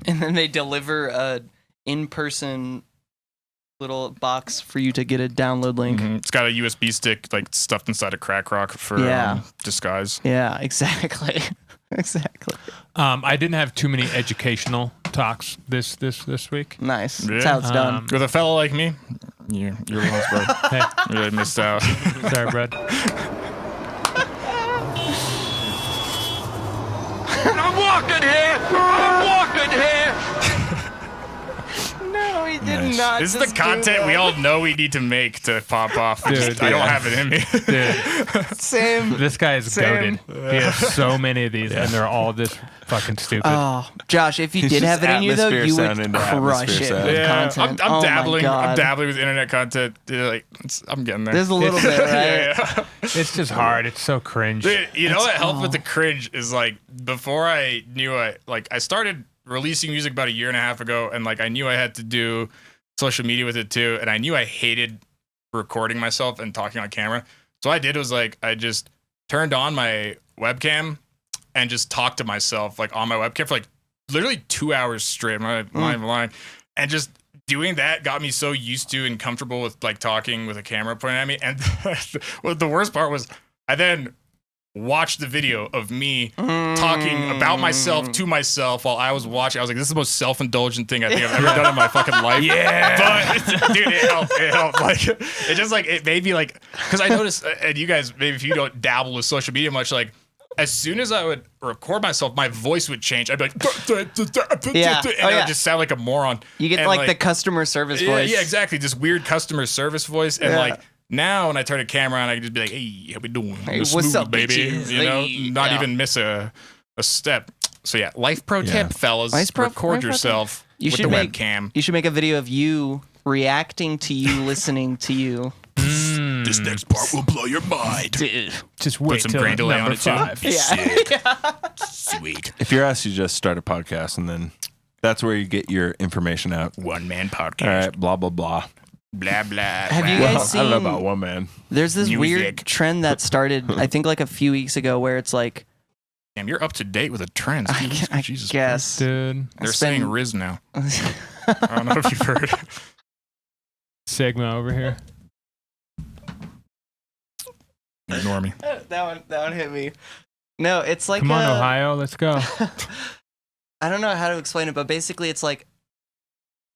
And then they deliver a in-person little box for you to get a download link. Mm-hmm. It's got a USB stick like stuffed inside a crack rock for disguise. Yeah, exactly. Exactly. I didn't have too many educational talks this week. Nice. Yeah. That's how it's done. With a fella like me, you're lost, bro. Hey, Really missed out. sorry, Brad. I'm walking here! I'm walking here! No, he did not. This is the content we all know we need to make to pop off. Dude, I don't have it in me. Dude, Same. this guy is Same. goated. He has so many of these, and they're all this fucking stupid. Oh, Josh, if you He's did just have it in you, though, atmosphere you sound would into crush atmosphere it sound. with Yeah, content. I'm Oh my dabbling. I'm God. dabbling with internet content. I'm getting there. There's a little bit, right? Yeah. It's just hard. It's so cringe. Dude, you know what helped with the cringe is like before I knew I started releasing music about a year and a half ago, and like I knew I had to do social media with it too, and I knew I hated recording myself and talking on camera. So what I did was like I just turned on my webcam and just talked to myself like on my webcam for like literally 2 hours straight. I'm not even lying. And just doing that got me so used to and comfortable with like talking with a camera pointing at me. And what the worst part was I then watched the video of me talking about myself to myself while I was watching. I was like, this is the most self-indulgent thing I think I've ever done in my fucking life. Yeah. But dude, it helped. Like it just like it made me like, because I noticed, and you guys, maybe if you don't dabble with social media much, like as soon as I would record myself, my voice would change. I'd be like, Yeah. and Oh, I yeah. would just sound like a moron. You get And, like the customer service voice. Yeah, exactly. This weird customer service voice. And Yeah. like now when I turn a camera on, I can just be like, hey, how we doing? Hey, Real what's smooth, up, baby? bitches? You know, Hey. not Yeah. even miss a step. So yeah, life pro tip, fellas. Life pro record tip. yourself You with should the make- webcam. You should make a video of you reacting to you listening to you. This next part will blow your mind. Just wait Put some till grain delay number on it too. 5. Yeah. Sweet. If you're us, you just start a podcast, and then that's where you get your information out. One man podcast. All right, blah blah blah. Blah blah. Have you blah. guys I don't know seen- about one man. There's this Music. weird trend that started, I think, like a few weeks ago, where it's like, Damn, you're up to date with the trends. I dude. Jesus guess. Dude, They're It's saying been- Riz now. I don't know if you've heard. Sigma over here. Ignore me. that one hit me. No, it's like Come on, a- Ohio, let's go. I don't know how to explain it, but basically it's like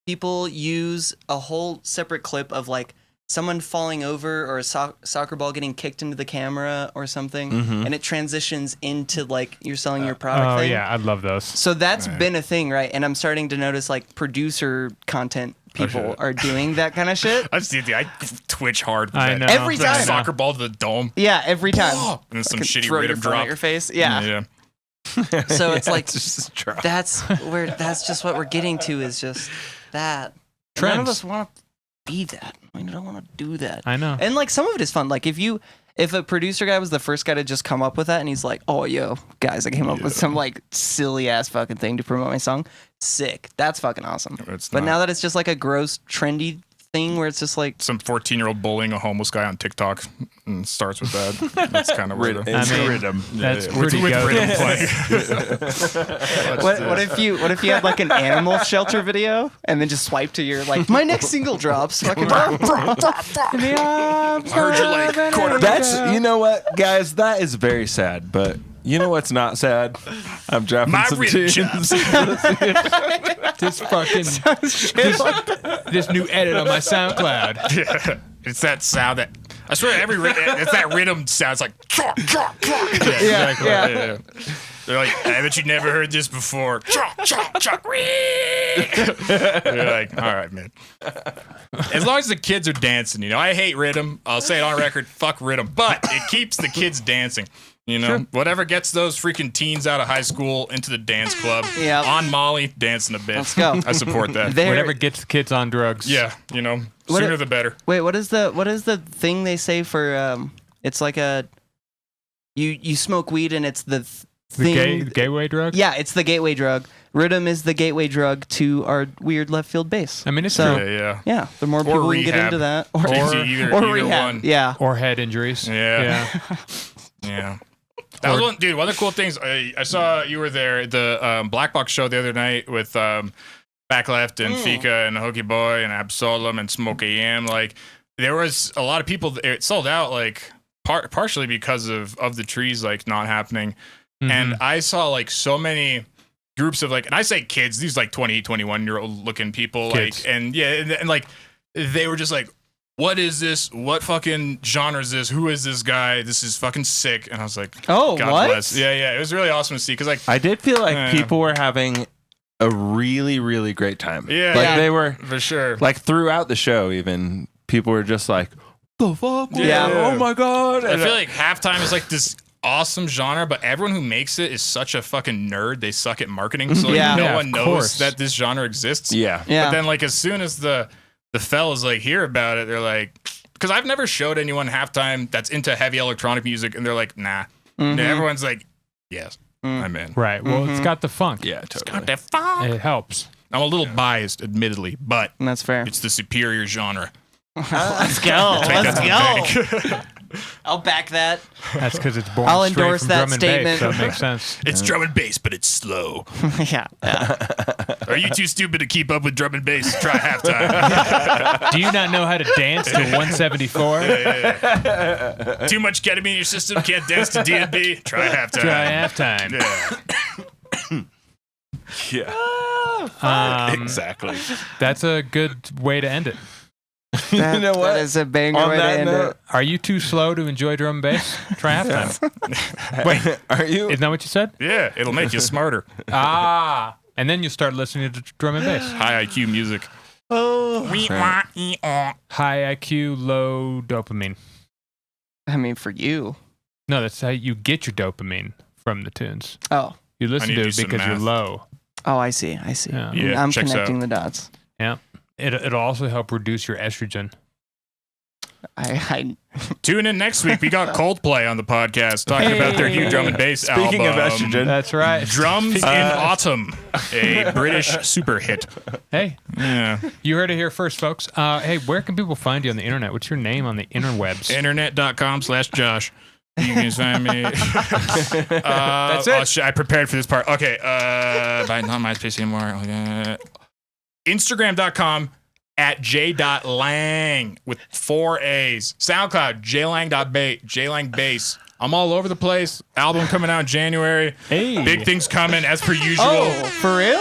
people use a whole separate clip of like someone falling over or a soccer ball getting kicked into the camera or something, and it transitions into like you're selling your product thing. Yeah, I love those. So that's been a thing, right? And I'm starting to notice like producer content people are doing that kind of shit. I've seen I twitch hard. I know. Every The time. soccer ball to the dome. Yeah, every time. And then some Fucking shitty throw your rhythm phone at drop. your face. Yeah. So it's like just drop. that's just what we're getting to is just that. And none of Trends. us want to be that. We don't want to do that. I know. And like some of it is fun. Like if a producer guy was the first guy to just come up with that and he's like, oh yo, guys, I came up with some like silly ass fucking thing to promote my song. Sick. That's fucking awesome. But now that it's just like a gross trendy thing where it's just like some 14-year-old bullying a homeless guy on TikTok and starts with that. That's kind of weird. I mean, rhythm. that's With pretty good. rhythm play. what if you had like an animal shelter video and then just swipe to your like my next single drops fucking I heard you like quarter. That's you know what, guys. That is very sad. But you know what's not sad? I'm dropping My some rib tunes. This fucking this new edit on my SoundCloud. Yeah. It's that sound that I swear it's that rhythm sounds like chok, chok, chok. Yeah, exactly. Yeah. They're like, I bet you never heard this before. Chok, chok, chok. You're like, all right, man. As long as the kids are dancing, I hate rhythm. I'll say it on record, fuck rhythm, but it keeps the kids dancing. Whatever gets those freaking teens out of high school into the dance club. Yep. On Molly, dancing a bit. Let's go. I support that. Whatever gets the kids on drugs. Yeah, sooner the better. Wait, what is the thing they say for it's like a you smoke weed and it's the thing gateway drug? Yeah, it's the gateway drug. Rhythm is the gateway drug to our weird left field bass. I mean, it's so, true. Yeah, the more people we get into that or either rehab. one. Yeah. Or head injuries. Yeah. That was one of the cool things. I saw you were there at the Black Box show the other night with Back Left and Fika and Hokey Boy and Absolem and Smoke AM. Like there was a lot of people. It sold out like partially because of the trees like not happening. And I saw like so many groups of like, and I say kids, these like 20, 21-year-old looking people. Kids. Like, and like they were just like, what is this? What fucking genre is this? Who is this guy? This is fucking sick. And I was like, oh, God what? bless. Yeah. It was really awesome to see. Cause like, I did feel like people were having a really, really great time. Yeah. Like they were, for sure. like throughout the show, even people were just like, the fuck? Yeah. Oh my God. I feel like halftime is like this awesome genre, but everyone who makes it is such a fucking nerd. They suck at marketing. So like, no one knows that this genre exists. Yeah. But then like as soon as the fellas like hear about it, they're like, because I've never showed anyone halftime that's into heavy electronic music, and they're like, nah. And everyone's like, yes, I'm in. Right. Well, it's got the funk. Yeah, totally. Got that funk. It helps. I'm a little biased, admittedly, but That's fair. it's the superior genre. Let's go. Let's go. I'll back that. That's because it's born I'll straight endorse from that drum and statement. bass, so it makes sense. It's drum and bass, but it's slow. Yeah. Are you too stupid to keep up with drum and bass? Try halftime. Do you not know how to dance to 174? Too much ketamine in your system, can't dance to D&B? Try halftime. Try halftime. Yeah. Exactly. That's a good way to end it. You know what? That is a banger On way to that end note- it. Are you too slow to enjoy drum and bass? Try halftime. Wait, are you? Isn't that what you said? Yeah, it'll make you smarter. And then you start listening to drum and bass. High IQ music. Oh. High IQ, low dopamine. I mean, for you. No, that's how you get your dopamine from the tunes. Oh. You listen need to to it do some because you're math. low. Oh, I see. Yeah. Yeah, I'm checks connecting out. the dots. Yeah. It'll also help reduce your estrogen. I Tune in next week. We got Coldplay on the podcast talking about their new drum and bass Speaking album. of estrogen, That's right. Drums in Autumn, a British super hit. Hey, Yeah. you heard it here first, folks. Hey, where can people find you on the internet? What's your name on the interwebs? Internet.com/Josh. You can find me. That's it. Oh, shit, I prepared for this part. Okay. Not MySpace anymore. Instagram.com at j.lang with 4 A's. SoundCloud, J.Lang bass. I'm all over the place. Album coming out in January. Hey. Big things coming as per usual. Oh, for real?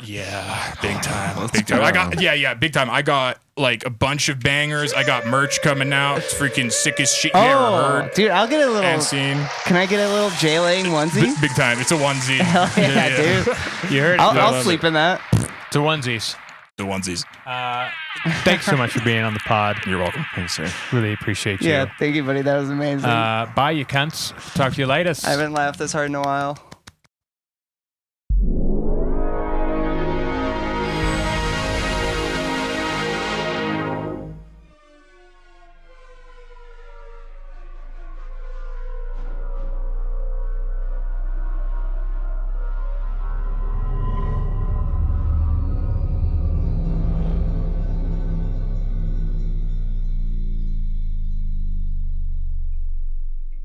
Yeah, big time. Big time. Big time. I got like a bunch of bangers. I got merch coming out. It's freaking sickest shit you ever heard. Dude, I'll get a little. And seen. Can I get a little J.Lang onesie? Big time. It's a onesie. Hell yeah, dude. You heard it. I'll sleep in that. It's a onesies. The onesies. Thanks so much for being on the pod. You're welcome. Thanks, sir. Really appreciate you. Yeah, thank you, buddy. That was amazing. Bye, you cunts. Talk to you later. I haven't laughed this hard in a while.